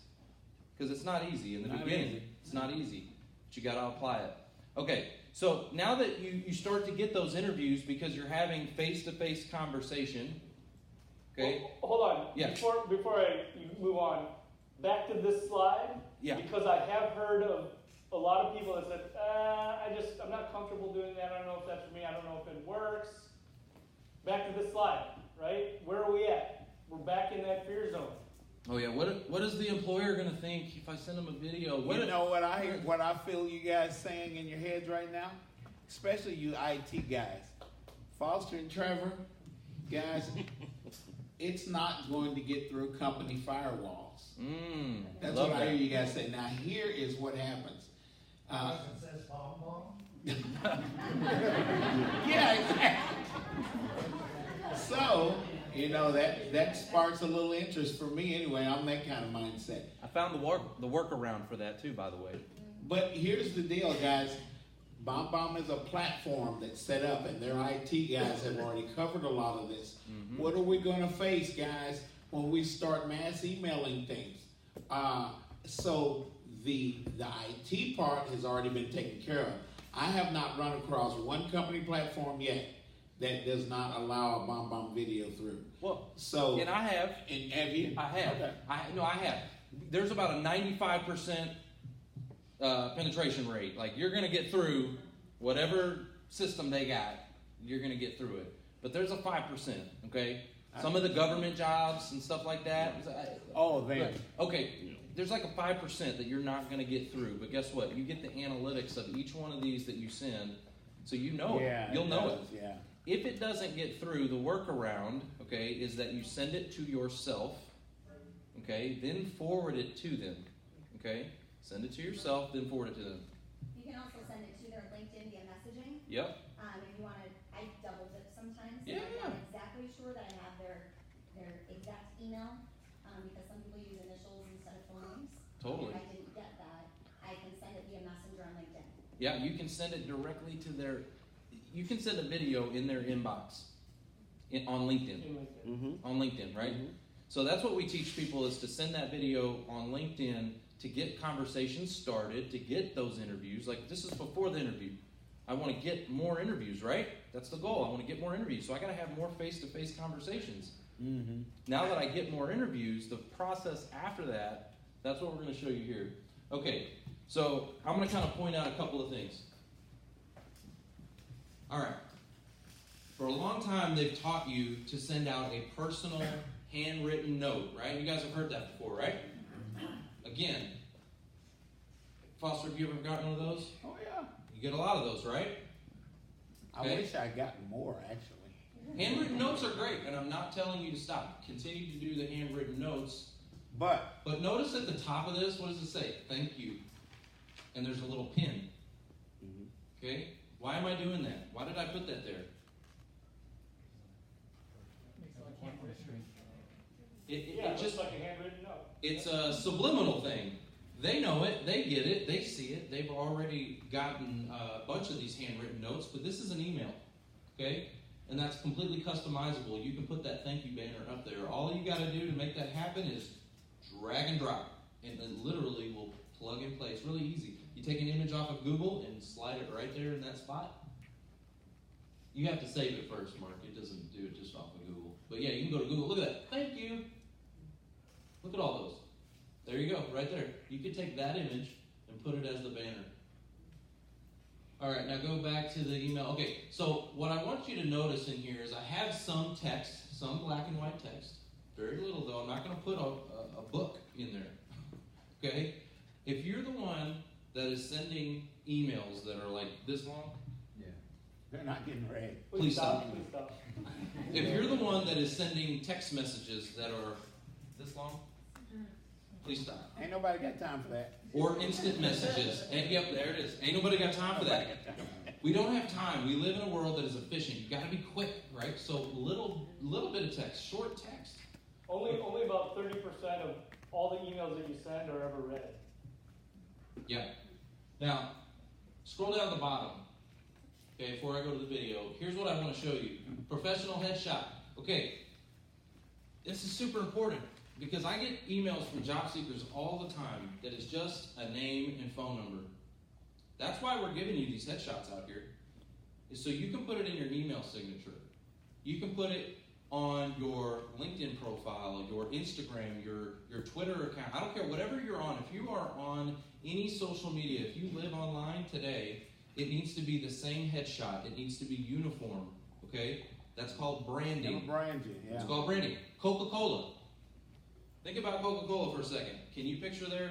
B: because it's not easy in the beginning. It's not easy. But you got to apply it. Okay, so now that you start to get those interviews because you're having face-to-face conversation. Okay?
C: Well, hold on.
B: Yeah.
C: Before you move on, back to this slide.
B: Yeah.
C: Because I have heard of a lot of people that said, I'm not comfortable doing that. I don't know if that's for me. I don't know if it works. Back to this slide, right? Where are we at? We're back in that fear zone.
B: Oh yeah. What is the employer going to think if I send them a video?
D: You know what I feel you guys saying in your heads right now, especially you IT guys,
A: Foster and Trevor, guys, it's not going to get through company firewalls. That's what I hear you guys say. Now here is what happens.
F: It says Bombbomb.
A: Yeah, exactly. So, that sparks a little interest for me anyway. I'm that kind of mindset.
B: I found the workaround for that too, by the way.
A: But here's the deal, guys. Bombbomb is a platform that's set up, and their IT guys have already covered a lot of this. Mm-hmm. What are we going to face, guys, when we start mass emailing things? So the IT part has already been taken care of. I have not run across one company platform yet that does not allow a Bombbomb video through.
B: Well,
A: so
B: and I have.
A: And have you?
B: I have.
A: Okay.
B: I have. There's about a 95% penetration rate. Like, you're going to get through whatever system they got. You're going to get through it. But there's a 5%. Okay. Some of the government jobs and stuff like that. Okay. There's like a 5% that you're not going to get through. But guess what? You get the analytics of each one of these that you send, so you know it. You'll know it.
D: Yeah.
B: If it doesn't get through, the workaround, okay, is that you send it to yourself, okay, then forward it to them, okay? Send it to yourself, then forward it to them.
G: You can also send it to their LinkedIn via messaging.
B: Yep.
G: If you want to, I double dip sometimes.
B: Yeah.
G: I'm not exactly sure that I have their exact email, because some people use initials instead of full names.
B: Totally.
G: If I didn't get that, I can send it via Messenger on LinkedIn.
B: Yeah, you can send it directly to you can send a video in their inbox on LinkedIn.
C: Mm-hmm.
B: On LinkedIn, right? Mm-hmm. So that's what we teach people, is to send that video on LinkedIn to get conversations started, to get those interviews. Like, this is before the interview. I want to get more interviews, right? That's the goal. I want to get more interviews. So I got to have more face-to-face conversations. Mm-hmm. Now that I get more interviews, the process after that, that's what we're going to show you here. Okay, so I'm going to kind of point out a couple of things. All right. For a long time, they've taught you to send out a personal, handwritten note, right? You guys have heard that before, right? Again, Foster, have you ever gotten one of those?
D: Oh, yeah.
B: You get a lot of those, right?
D: Okay. I wish I'd gotten more, actually.
B: Handwritten notes are great, and I'm not telling you to stop. Continue to do the handwritten notes.
D: But
B: notice at the top of this, what does it say? Thank you. And there's a little pin. Mm-hmm. Okay? Why am I doing that? Why did I put that there? It just
C: like a handwritten note.
B: It's a subliminal thing. They know it, they get it, they see it. They've already gotten a bunch of these handwritten notes, but this is an email, okay? And that's completely customizable. You can put that thank you banner up there. All you got to do to make that happen is drag and drop, and it literally will plug and play. It's really easy. You take an image off of Google and slide it right there in that spot. You have to save it first, Mark. It doesn't do it just off of Google. But yeah, you can go to Google. Look at that. Thank you. Look at all those. There you go, right there. You can take that image and put it as the banner. All right, now go back to the email. Okay, so what I want you to notice in here is I have some text, some black and white text. Very little, though. I'm not going to put a book in there. Okay? If you're the one that is sending emails that are like this long,
D: they're not getting read.
B: Please stop.
C: Please stop.
B: If you're the one that is sending text messages that are this long, please stop.
D: Ain't nobody got time for that.
B: Or instant messages. Yep, there it is. Ain't nobody got time for that. We don't have time. We live in a world that is efficient. You got to be quick, right? So little bit of text, short text.
C: Only about 30% of all the emails that you send are ever read.
B: Yeah. Now, scroll down to the bottom. Okay, before I go to the video, here's what I want to show you. Professional headshot. Okay, this is super important because I get emails from job seekers all the time that is just a name and phone number. That's why we're giving you these headshots out here, is so you can put it in your email signature. You can put it on your LinkedIn profile, your Instagram, your Twitter account. I don't care, whatever you're on. If you are on any social media, if you live online today, it needs to be the same headshot. It needs to be uniform, okay? That's called branding.
D: It'll brand you, yeah.
B: It's called branding. Coca-Cola. Think about Coca-Cola for a second. Can you picture their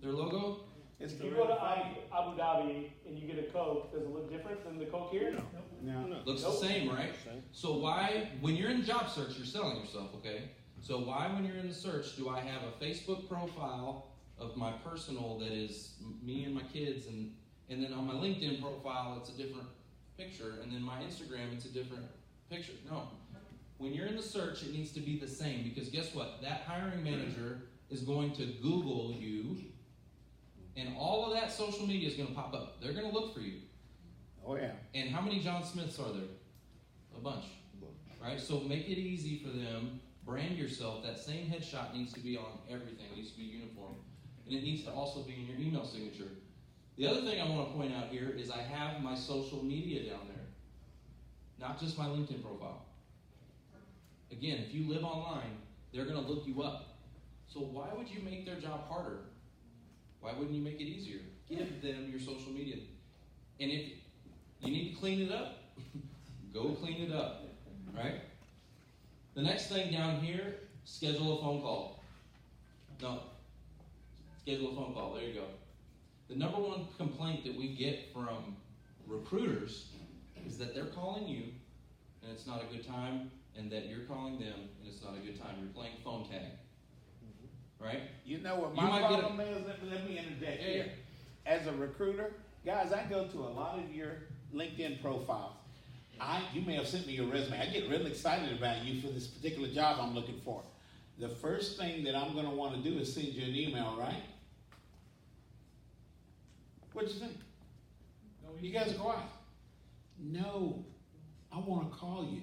B: logo?
D: It's
C: If
D: the
C: you go to
D: real thing.
C: Abu Dhabi and you get a Coke, does it look different than the Coke here?
D: No.
B: Looks
C: Nope.
B: the same, right? So why, when you're in job search, you're selling yourself, okay? So why, when you're in the search, do I have a Facebook profile of my personal that is me and my kids, and then on my LinkedIn profile, it's a different picture, and then my Instagram, it's a different picture? No. When you're in the search, it needs to be the same, because guess what? That hiring manager is going to Google you, and all of that social media is going to pop up. They're going to look for you.
D: Oh, yeah.
B: And how many John Smiths are there? A bunch. Right? So make it easy for them. Brand yourself. That same headshot needs to be on everything. It needs to be uniform. And it needs to also be in your email signature. The other thing I want to point out here is I have my social media down there. Not just my LinkedIn profile. Again, if you live online, they're going to look you up. So why would you make their job harder? Why wouldn't you make it easier? Give them your social media. And if you need to clean it up, go clean it up, right? The next thing down here, schedule a phone call. No, schedule a phone call, there you go. The number one complaint that we get from recruiters is that they're calling you and it's not a good time, and that you're calling them and it's not a good time. You're playing phone tag, right?
D: You know what
B: You
D: my
B: might get
D: problem is? Let me interject
B: Yeah,
D: here. As a recruiter, guys, I go to a lot of your LinkedIn profiles. You may have sent me your resume. I get really excited about you for this particular job I'm looking for. The first thing that I'm going to want to do is send you an email, right? What'd you think? You guys are quiet. No, I want to call you.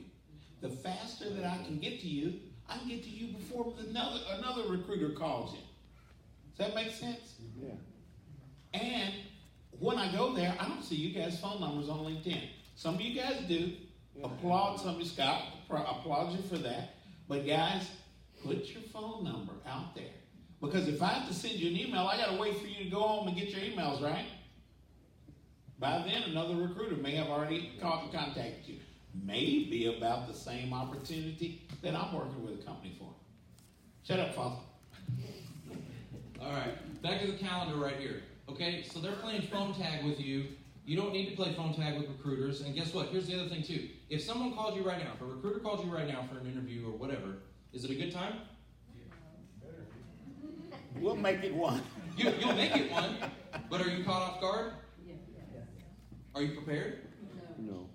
D: The faster that I can get to you, I can get to you before another recruiter calls you. Does that make sense?
H: Yeah.
D: And when I go there, I don't see you guys' phone numbers on LinkedIn. Some of you guys do. Applaud some of you, Scott. Applaud you for that. But guys, put your phone number out there. Because if I have to send you an email, I got to wait for you to go home and get your emails, right? By then, another recruiter may have already called and contacted you. Maybe about the same opportunity that I'm working with a company for. Shut up, Foster.
B: All right, back to the calendar right here. Okay, so they're playing phone tag with you. You don't need to play phone tag with recruiters. And guess what? Here's the other thing too. If someone calls you right now, if a recruiter calls you right now for an interview or whatever, is it a good time?
D: We'll make it one.
B: You'll make it one, but are you caught off guard? Are you prepared?
H: No.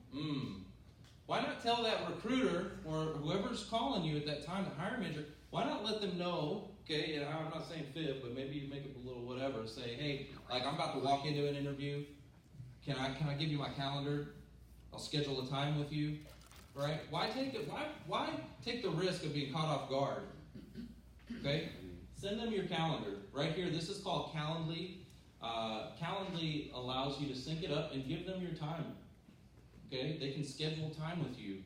B: Why not tell that recruiter or whoever's calling you at that time, the hiring manager, why not let them know, okay, and I'm not saying fib, but maybe you make it a little whatever, say, hey, like I'm about to walk into an interview, can I give you my calendar? I'll schedule a time with you, right? Why take the risk of being caught off guard? Okay? Send them your calendar. Right here, this is called Calendly. Calendly allows you to sync it up and give them your time. Okay? They can schedule time with you.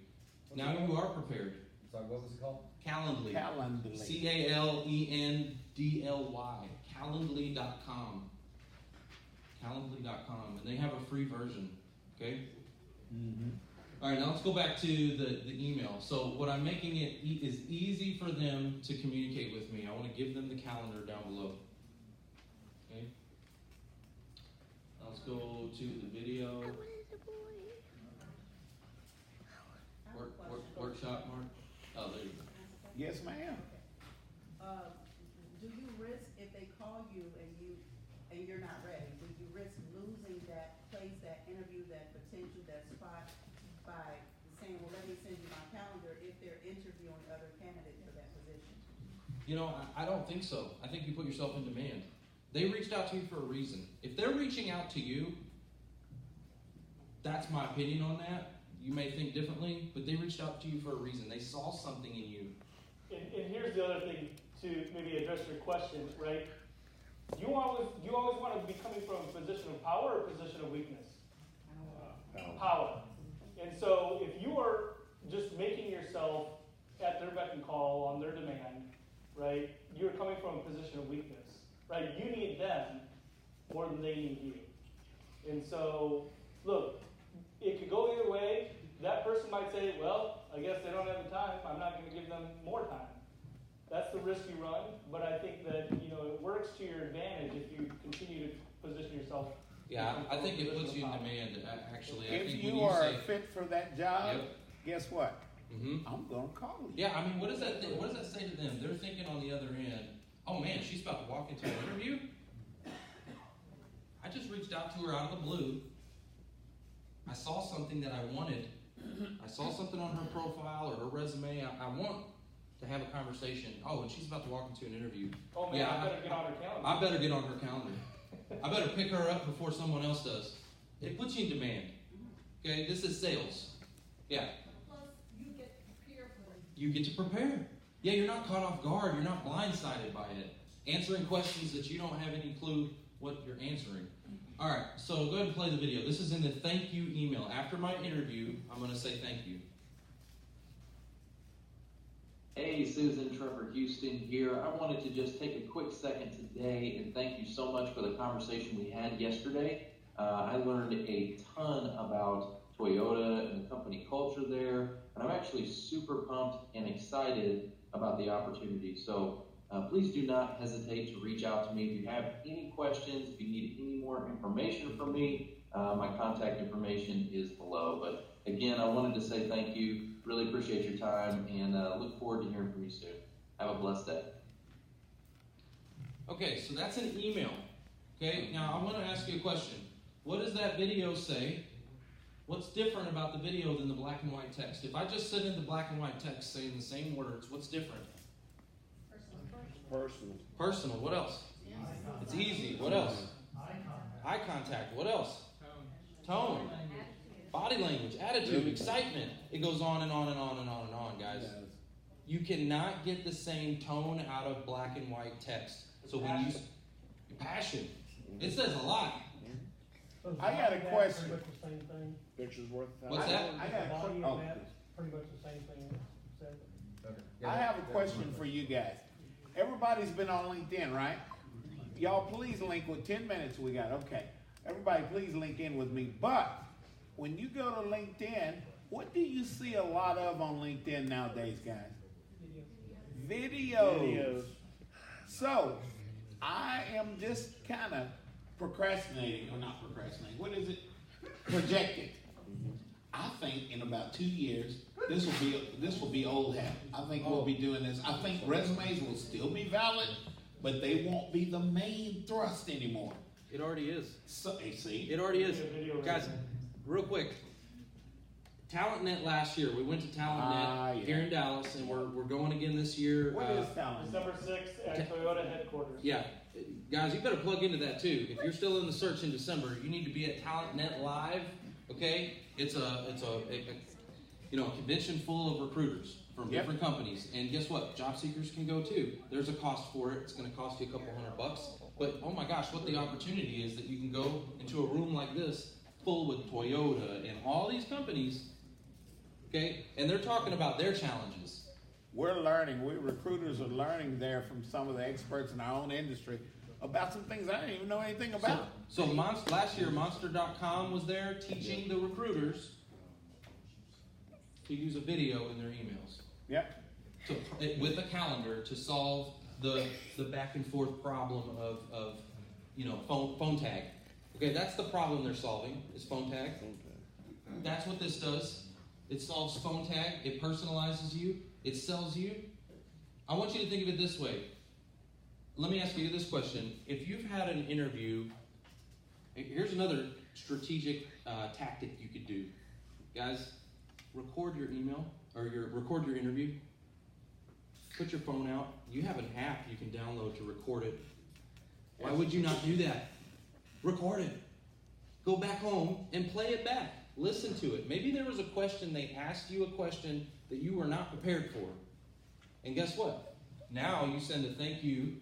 B: Now you are prepared.
F: Sorry, what was it called?
B: Calendly.
D: Calendly.
B: Calendly. Calendly.com. Calendly.com. And they have a free version. Okay?
D: Mm-hmm.
B: All right, now let's go back to the email. So what I'm making it is easy for them to communicate with me. I want to give them the calendar down below. Okay? Now let's go to the video. Workshop, Mark? Oh, there you go.
D: Yes, ma'am.
I: Do you risk if they call you and you're not ready? Do you risk losing that place, that interview, that potential, that spot by saying, well, let me send you my calendar if they're interviewing other candidates for that
B: I don't think so. I think you put yourself in demand. They reached out to you for a reason. If they're reaching out to you, that's my opinion on that. You may think differently, but they reached out to you for a reason. They saw something in you.
C: And here's the other thing to maybe address your question, right? You always want to be coming from a position of power or a position of weakness? Power. And so if you are just making yourself at their beck and call on their demand, right, you're coming from a position of weakness, right? You need them more than they need you. And so, look, it could go either way. That person might say, well, I guess they don't have the time. I'm not going to give them more time. That's the risk you run, but I think that, it works to your advantage if you continue to position yourself.
B: Yeah, I think it puts you in demand, actually. I
D: If
B: think
D: you are fit for that job, guess what?
B: Mm-hmm.
D: I'm going to call you.
B: Yeah, I mean, what does that say to them? They're thinking on the other end, oh man, she's about to walk into an interview? I just reached out to her out of the blue. I saw something that I wanted. I saw something on her profile or her resume. I want to have a conversation. Oh, and she's about to walk into an interview.
C: Oh man, I better get on her calendar.
B: I better get on her calendar. I better pick her up before someone else does. It puts you in demand. Okay, this is sales. Yeah.
I: Plus, you get prepared for it.
B: You get to prepare. Yeah, you're not caught off guard. You're not blindsided by it. Answering questions that you don't have any clue what you're answering. All right, so go ahead and play the video. This is in the thank you email. After my interview, I'm going to say thank you.
H: Hey, Susan, Trevor Houston here. I wanted to just take a quick second today and thank you so much for the conversation we had yesterday. I learned a ton about Toyota and the company culture there, and I'm actually super pumped and excited about the opportunity. So please do not hesitate to reach out to me if you have any questions, if you need any more information from me. My contact information is below. But again, I wanted to say thank you. Really appreciate your time, and look forward to hearing from you soon. Have a blessed day.
B: Okay, so that's an email. Okay, now I want to ask you a question. What does that video say? What's different about the video than the black and white text? If I just send in the black and white text saying the same words, what's different? Personal. What else? It's easy. What else? Eye contact. What else? Tone. Body language, attitude, excitement. It goes on and on and on and on and on, guys. You cannot get the same tone out of black and white text. So when you passion, it says a lot.
D: I got a question.
F: Pretty much the same thing.
J: Pictures worth a
B: What's
J: thousand.
B: that?
D: I got a
F: Body
D: question.
F: and that, pretty much the same thing.
D: I have a question for you guys. Everybody's been on LinkedIn, right? Y'all please link with 10 minutes we got. Okay. Everybody please link in with me. But when you go to LinkedIn, what do you see a lot of on LinkedIn nowadays, guys? Videos. So, I am just kind of procrastinating, or not procrastinating. What is it? Projecting. I think in about 2 years, this will be old hat. I think we'll be doing this. I think resumes will still be valid, but they won't be the main thrust anymore.
B: It already is.
D: So, see?
B: It already is. Guys, real quick. TalentNet last year. We went to TalentNet here in Dallas, and we're going again this year.
D: What is TalentNet?
C: December 6th at Toyota headquarters.
B: Yeah. Guys, you better plug into that too. If you're still in the search in December, you need to be at TalentNet Live. Okay? It's a convention full of recruiters from different companies. And guess what? Job seekers can go too. There's a cost for it. It's going to cost you a couple $100. But oh my gosh, what the opportunity is that you can go into a room like this full with Toyota and all these companies, okay? And they're talking about their challenges.
D: We're learning. We recruiters are learning there from some of the experts in our own industry about some things I didn't even know anything about.
B: So last year, Monster.com was there teaching the recruiters to use a video in their emails.
D: Yep.
B: With a calendar to solve the back and forth problem of phone tag. Okay, that's the problem they're solving, is phone tag. That's what this does. It solves phone tag, it personalizes you, it sells you. I want you to think of it this way. Let me ask you this question. If you've had an interview, here's another strategic tactic you could do. Guys, record your email, or record your interview. put your phone out. You have an app you can download to record it. Why would you not do that? Record it. Go back home and play it back. Listen to it. Maybe there was a question, they asked you a question that you were not prepared for. And guess what? Now you send a thank you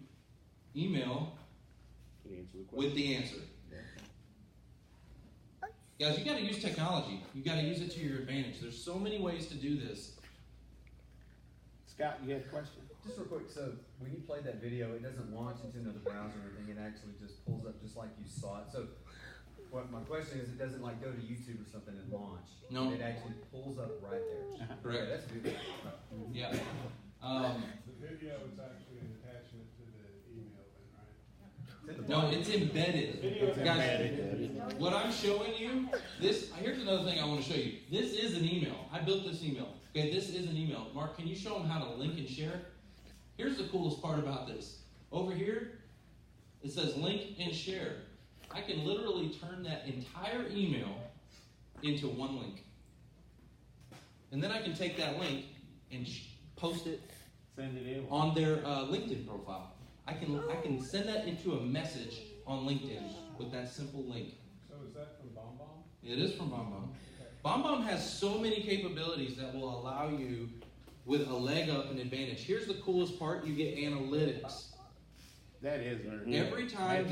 B: email with the answer. Guys, you got to use technology. You got to use it to your advantage. There's so many ways to do this.
D: Scott, you had a question?
J: Just real quick, so when you play that video, it doesn't launch into another browser or anything. It actually just pulls up just like you saw it. So what my question is, it doesn't like go to YouTube or something and launch.
B: No.
J: It actually pulls up right there.
B: Correct.
J: Okay, that's good.
B: Yeah.
K: The video is actually an attachment to the email then, right?
B: No, it's embedded. Guys, what I'm showing you, here's another thing I want to show you. This is an email. I built this email. Okay, this is an email. Mark, can you show them how to link and share? Here's the coolest part about this. Over here, it says link and share. I can literally turn that entire email into one link. And then I can take that link and post it on their LinkedIn profile. I can send that into a message on LinkedIn with that simple link.
K: So is that from Bombbomb?
B: It is from Bombbomb. Bombbomb has so many capabilities that will allow you with a leg up and advantage. Here's the coolest part, you get analytics.
D: That is
B: Every time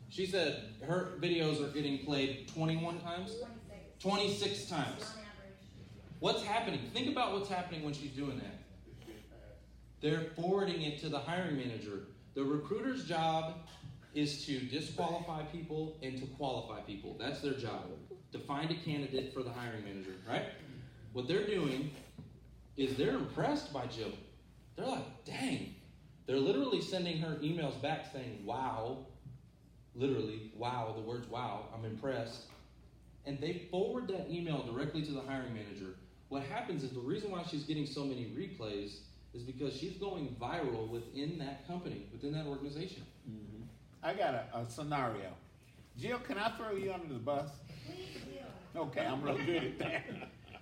B: she said her videos are getting played 21 times? 26 times. What's happening? Think about what's happening when she's doing that. They're forwarding it to the hiring manager. The recruiter's job is to disqualify people and to qualify people. That's their job. To find a candidate for the hiring manager, right? What they're doing is they're impressed by Jill. They're like, dang. They're literally sending her emails back saying, wow. Literally, wow, the words wow, I'm impressed. And they forward that email directly to the hiring manager. What happens is the reason why she's getting so many replays is because she's going viral within that company, within that organization.
D: Mm-hmm. I got a scenario. Jill, can I throw you under the bus?
G: Please do.
D: Okay, I'm real good at that.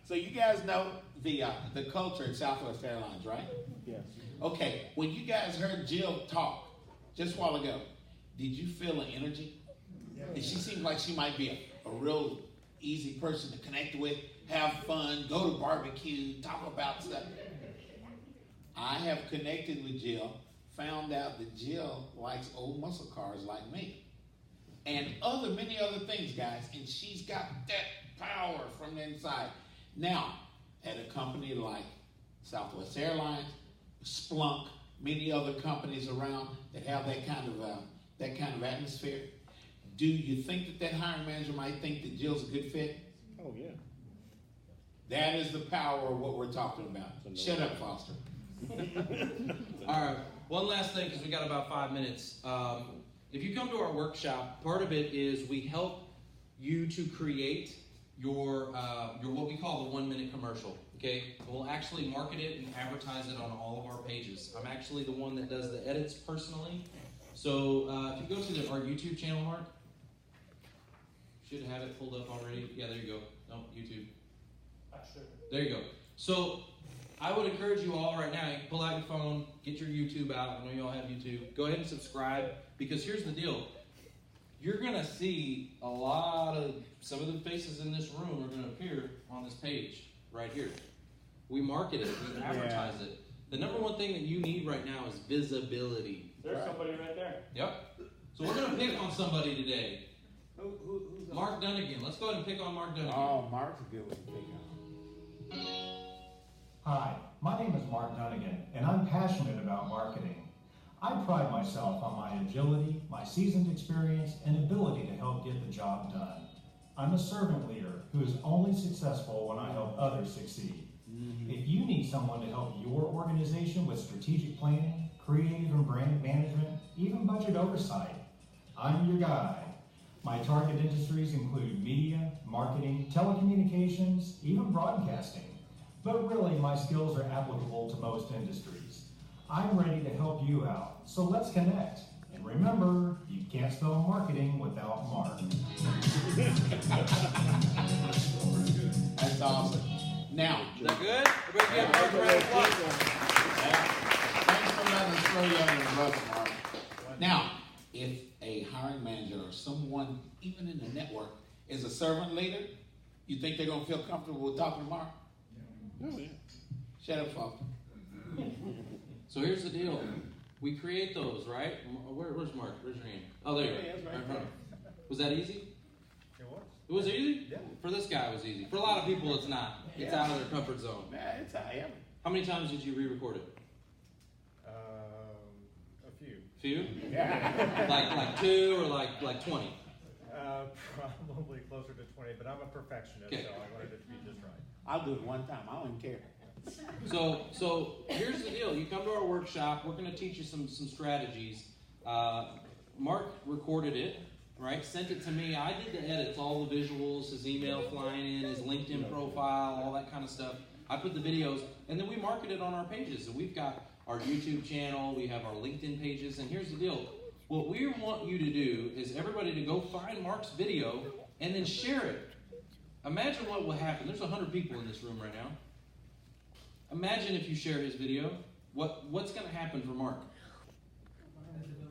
D: So you guys know the culture at Southwest Airlines, right?
C: Yes.
D: Okay, when you guys heard Jill talk just a while ago, did you feel an energy? Did she seem like she might be a real easy person to connect with, have fun, go to barbecue, talk about stuff? I have connected with Jill, found out that Jill likes old muscle cars like me. And many other things, guys. And she's got that power from the inside. Now, at a company like Southwest Airlines, Splunk, many other companies around that have that kind of atmosphere, do you think that hiring manager might think that Jill's a good fit?
C: Oh, yeah.
D: That is the power of what we're talking about. Shut up, Foster.
B: All right, one last thing because we got about 5 minutes. If you come to our workshop, part of it is we help you to create your what we call the 1 minute commercial. Okay, we'll actually market it and advertise it on all of our pages. I'm actually the one that does the edits personally. So if you go to our YouTube channel, Mark, should have it pulled up already. Yeah, there you go. No, YouTube. There you go. So I would encourage you all right now, pull out your phone, get your YouTube out. I know you all have YouTube. Go ahead and subscribe, because here's the deal. You're going to see some of the faces in this room are going to appear on this page right here. We market it, we advertise it. The number one thing that you need right now is visibility.
C: There's somebody right there.
B: Yep. So we're going to pick on somebody today.
D: Who's
B: Mark Dunnigan. Let's go ahead and pick on Mark Dunnigan.
D: Oh, Mark's a good one to pick on.
L: Hi, my name is Mark Dunnigan, and I'm passionate about marketing. I pride myself on my agility, my seasoned experience, and ability to help get the job done. I'm a servant leader who is only successful when I help others succeed. Mm-hmm. If you need someone to help your organization with strategic planning, creative and brand management, even budget oversight, I'm your guy. My target industries include media, marketing, telecommunications, even broadcasting. But really, my skills are applicable to most industries. I'm ready to help you out, so let's connect. And remember, you can't spell marketing without Mark.
D: That's awesome. Now,
B: is that good? Everybody give Mark a round of applause.
D: rather throw you under the bus, Mark. Now, if a hiring manager or someone, even in the network, is a servant leader, you think they're gonna feel comfortable with talking to Mark?
M: Oh, yeah.
D: Shut up, Foster.
B: So here's the deal. We create those, right? Where's Mark? Where's your hand? Oh, there you go. Right in front of him. Was that easy?
J: It was.
B: It was easy?
J: Yeah.
B: For this guy, it was easy. For a lot of people, it's not. It's out of their comfort zone.
D: Yeah, it's yeah.
B: How many times did you re-record it?
J: A few.
B: Few?
D: Yeah.
B: like 2 or like 20?
J: Probably closer to 20, but I'm a perfectionist,
B: Okay.
J: so I wanted it to be just right.
D: I'll do it one time. I don't even care.
B: So here's the deal. You come to our workshop. We're going to teach you some strategies. Mark recorded it, right? Sent it to me. I did the edits, all the visuals, his email flying in, his LinkedIn profile, all that kind of stuff. I put the videos, and then we market it on our pages. And we've got our YouTube channel. We have our LinkedIn pages. And here's the deal. What we want you to do is everybody to go find Mark's video and then share it. Imagine what will happen. There's 100 people in this room right now. Imagine if you share his video. What's going to happen for Mark?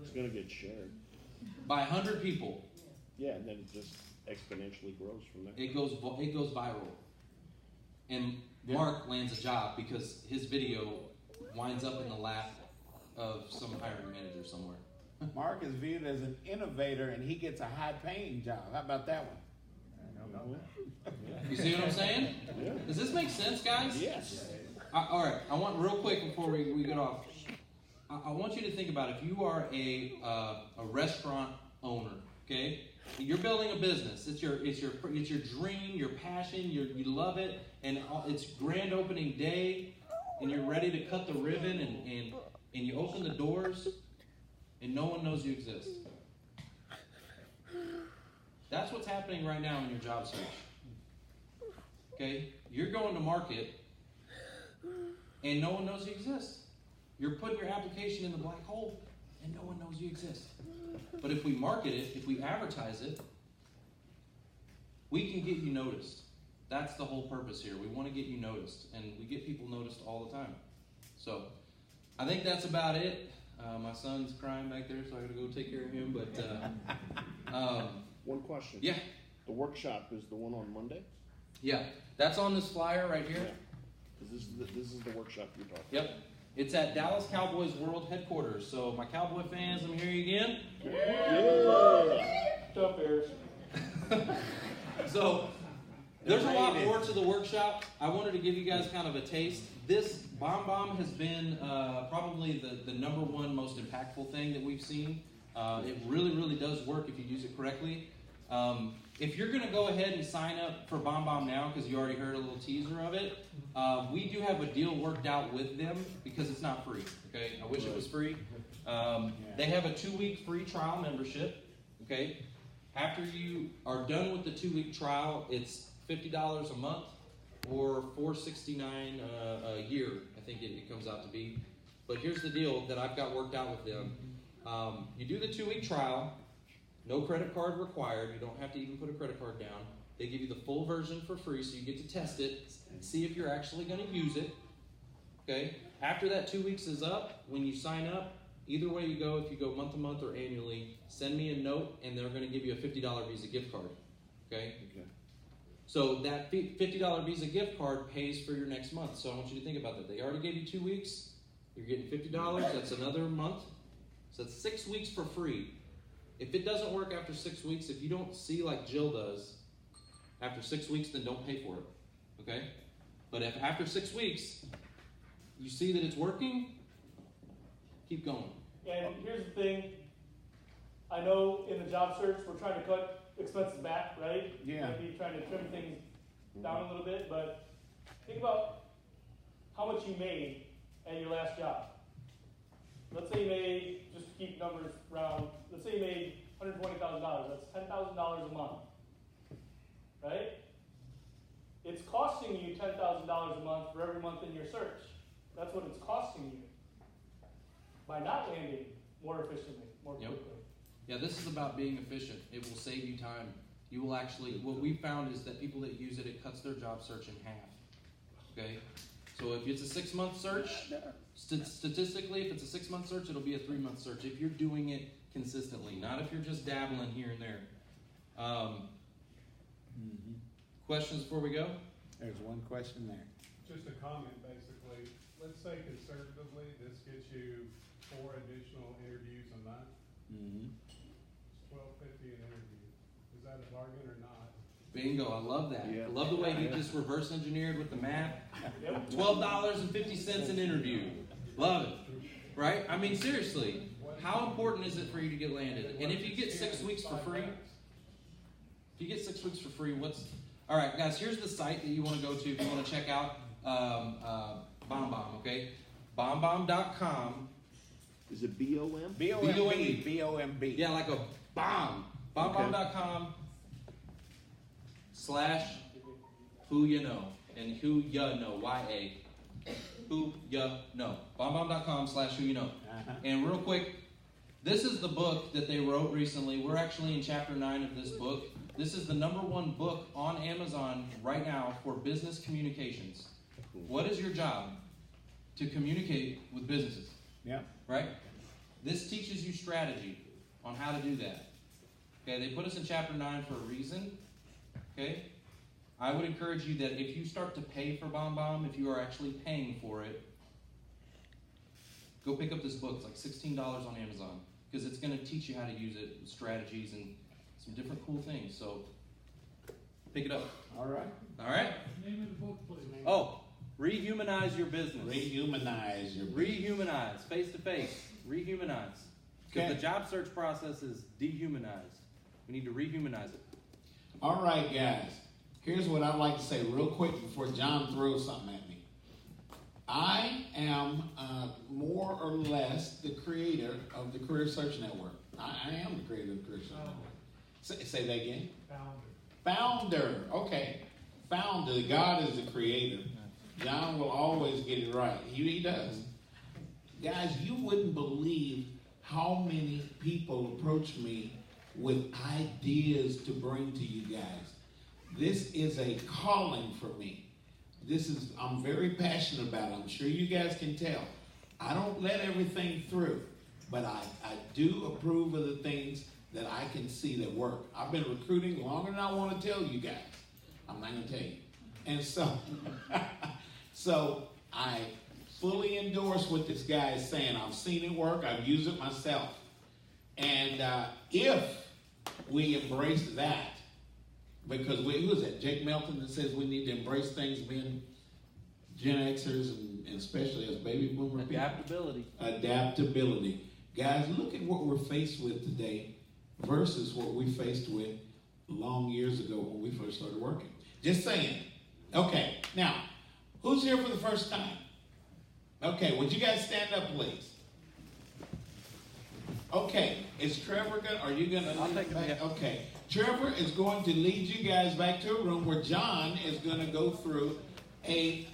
M: It's going to get shared.
B: By 100 people.
M: Yeah, and then it just exponentially grows from there.
B: It goes viral. And Mark lands a job because his video winds up in the lap of some hiring manager somewhere.
D: Mark is viewed as an innovator, and he gets a high-paying job. How about that one?
B: You see what I'm saying?
M: Yeah.
B: Does this make sense, guys?
M: Yes.
B: All right. I want real quick before we get off. I want you to think about if you are a restaurant owner. Okay, you're building a business. It's your dream, your passion. You love it, and it's grand opening day, and you're ready to cut the ribbon, and you open the doors, and no one knows you exist. That's what's happening right now in your job search. Okay? You're going to market, and no one knows you exist. You're putting your application in the black hole, and no one knows you exist. But if we market it, if we advertise it, we can get you noticed. That's the whole purpose here. We want to get you noticed, and we get people noticed all the time. So, I think that's about it. My son's crying back there, so I got to go take care of him. But
M: One question.
B: yeah,
M: The workshop is the one on Monday?
B: yeah, that's on this flyer right here.
M: Yeah. This is the workshop you're talking
B: Yep, it's at Dallas Cowboys World Headquarters. So my Cowboy fans, let me hear you again.
M: Yeah.
C: Tough Bears.
B: So there's a lot more to the workshop. I wanted to give you guys kind of a taste. This Bombbomb has been probably the number one most impactful thing that we've seen. It really, really does work if you use it correctly. If you're going to go ahead and sign up for Bombbomb now, because you already heard a little teaser of it, we do have a deal worked out with them because it's not free. Okay, I wish it was free. They have a 2-week free trial membership. Okay, after you are done with the 2-week trial, it's $50 a month or $469 a year. I think it comes out to be. But here's the deal that I've got worked out with them. You do the 2-week trial. No credit card required. You don't have to even put a credit card down. They give you the full version for free, so you get to test it and see if you're actually going to use it. Okay? After that 2 weeks is up, when you sign up, either way you go, if you go month to month or annually, send me a note, and they're going to give you a $50 Visa gift card. Okay? So that $50 Visa gift card pays for your next month. So I want you to think about that. They already gave you 2 weeks. You're getting $50. That's another month. So that's 6 weeks for free. If it doesn't work after 6 weeks, if you don't see like Jill does after 6 weeks, then don't pay for it. Okay? But if after 6 weeks you see that it's working, keep going.
C: And here's the thing. I know in the job search we're trying to cut expenses back, right?
D: Yeah.
C: Maybe trying to trim things down a little bit, but think about how much you made at your last job. Let's say you made, just to keep numbers round, let's say you made $120,000. That's $10,000 a month, right? It's costing you $10,000 a month for every month in your search. That's what it's costing you by not landing more efficiently, more quickly.
B: Yeah, this is about being efficient. It will save you time. You will actually, what we found is that people that use it, it cuts their job search in half. Okay? So if it's a 6-month search, statistically, if it's a 6-month search, it'll be a 3-month search if you're doing it consistently, not if you're just dabbling here and there. Questions before we go?
D: There's one question there.
K: Just a comment, basically. Let's say conservatively, this gets you 4 additional interviews a month. It's $12.50 an interview. Is that a bargain or not?
B: Bingo, I love that.
M: Yeah.
B: I love the way he just reverse engineered with the math. $12.50 an interview. Love it. Right? I mean, seriously, how important is it for you to get landed? And if you get 6 weeks for free, all right, guys, here's the site that you want to go to if you want to check out Bombbomb, okay? Bombbomb.com.
M: Is it B-O-M?
D: B-O-M-B. B-O-M-B.
B: Yeah, like a bomb. Bombbomb.com / who you know. And who ya know, Y-A. Who ya know. Bombbomb.com / who you know. And real quick, this is the book that they wrote recently. We're actually in chapter 9 of this book. This is the #1 book on Amazon right now for business communications. What is your job? To communicate with businesses.
D: Yeah.
B: Right? This teaches you strategy on how to do that. Okay, they put us in chapter 9 for a reason. Okay? I would encourage you that if you start to pay for Bombbomb, if you are actually paying for it, go pick up this book. It's like $16 on Amazon. Because it's going to teach you how to use it, strategies, and some different cool things. So, pick it up.
D: All right.
B: All right?
F: Name of the book, please.
B: Oh, rehumanize your business.
D: Rehumanize your business.
B: Rehumanize, face-to-face. Rehumanize. Because
D: Okay.
B: the job search process is dehumanized. We need to rehumanize it.
D: All right, guys. Here's what I'd like to say real quick before John throws something at me. I am more or less the creator of the Career Search Network. I am the creator of the Career Search Network. Say that again. Founder. Okay. Founder. God is the creator. John will always get it right. He does. Guys, you wouldn't believe how many people approach me with ideas to bring to you guys. This is a calling for me. I'm very passionate about it. I'm sure you guys can tell. I don't let everything through, but I do approve of the things that I can see that work. I've been recruiting longer than I want to tell you guys. I'm not going to tell you. And so, so I fully endorse what this guy is saying. I've seen it work. I've used it myself. And if we embrace that, because who is that? Jake Melton that says we need to embrace things being Gen Xers and especially as baby boomer people.
B: Adaptability.
D: Adaptability. Guys, look at what we're faced with today versus what we faced with long years ago when we first started working. Just saying. Okay, now, who's here for the first time? Okay, would you guys stand up, please? Okay, is Trevor going to, are you going to lead it back? Okay, Trevor is going to lead you guys back to a room where John is going to go through a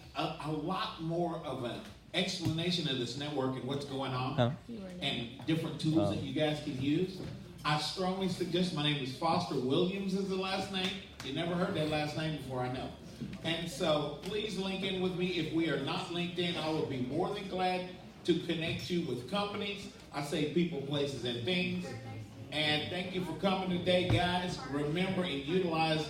D: lot more of an explanation of this network and what's going on and different tools that you guys can use. I strongly suggest, my name is Foster Williams is the last name. You never heard that last name before, I know. And so please link in with me. If we are not linked in, I will be more than glad to connect you with companies. I say people, places, and things. And thank you for coming today, guys. Remember and utilize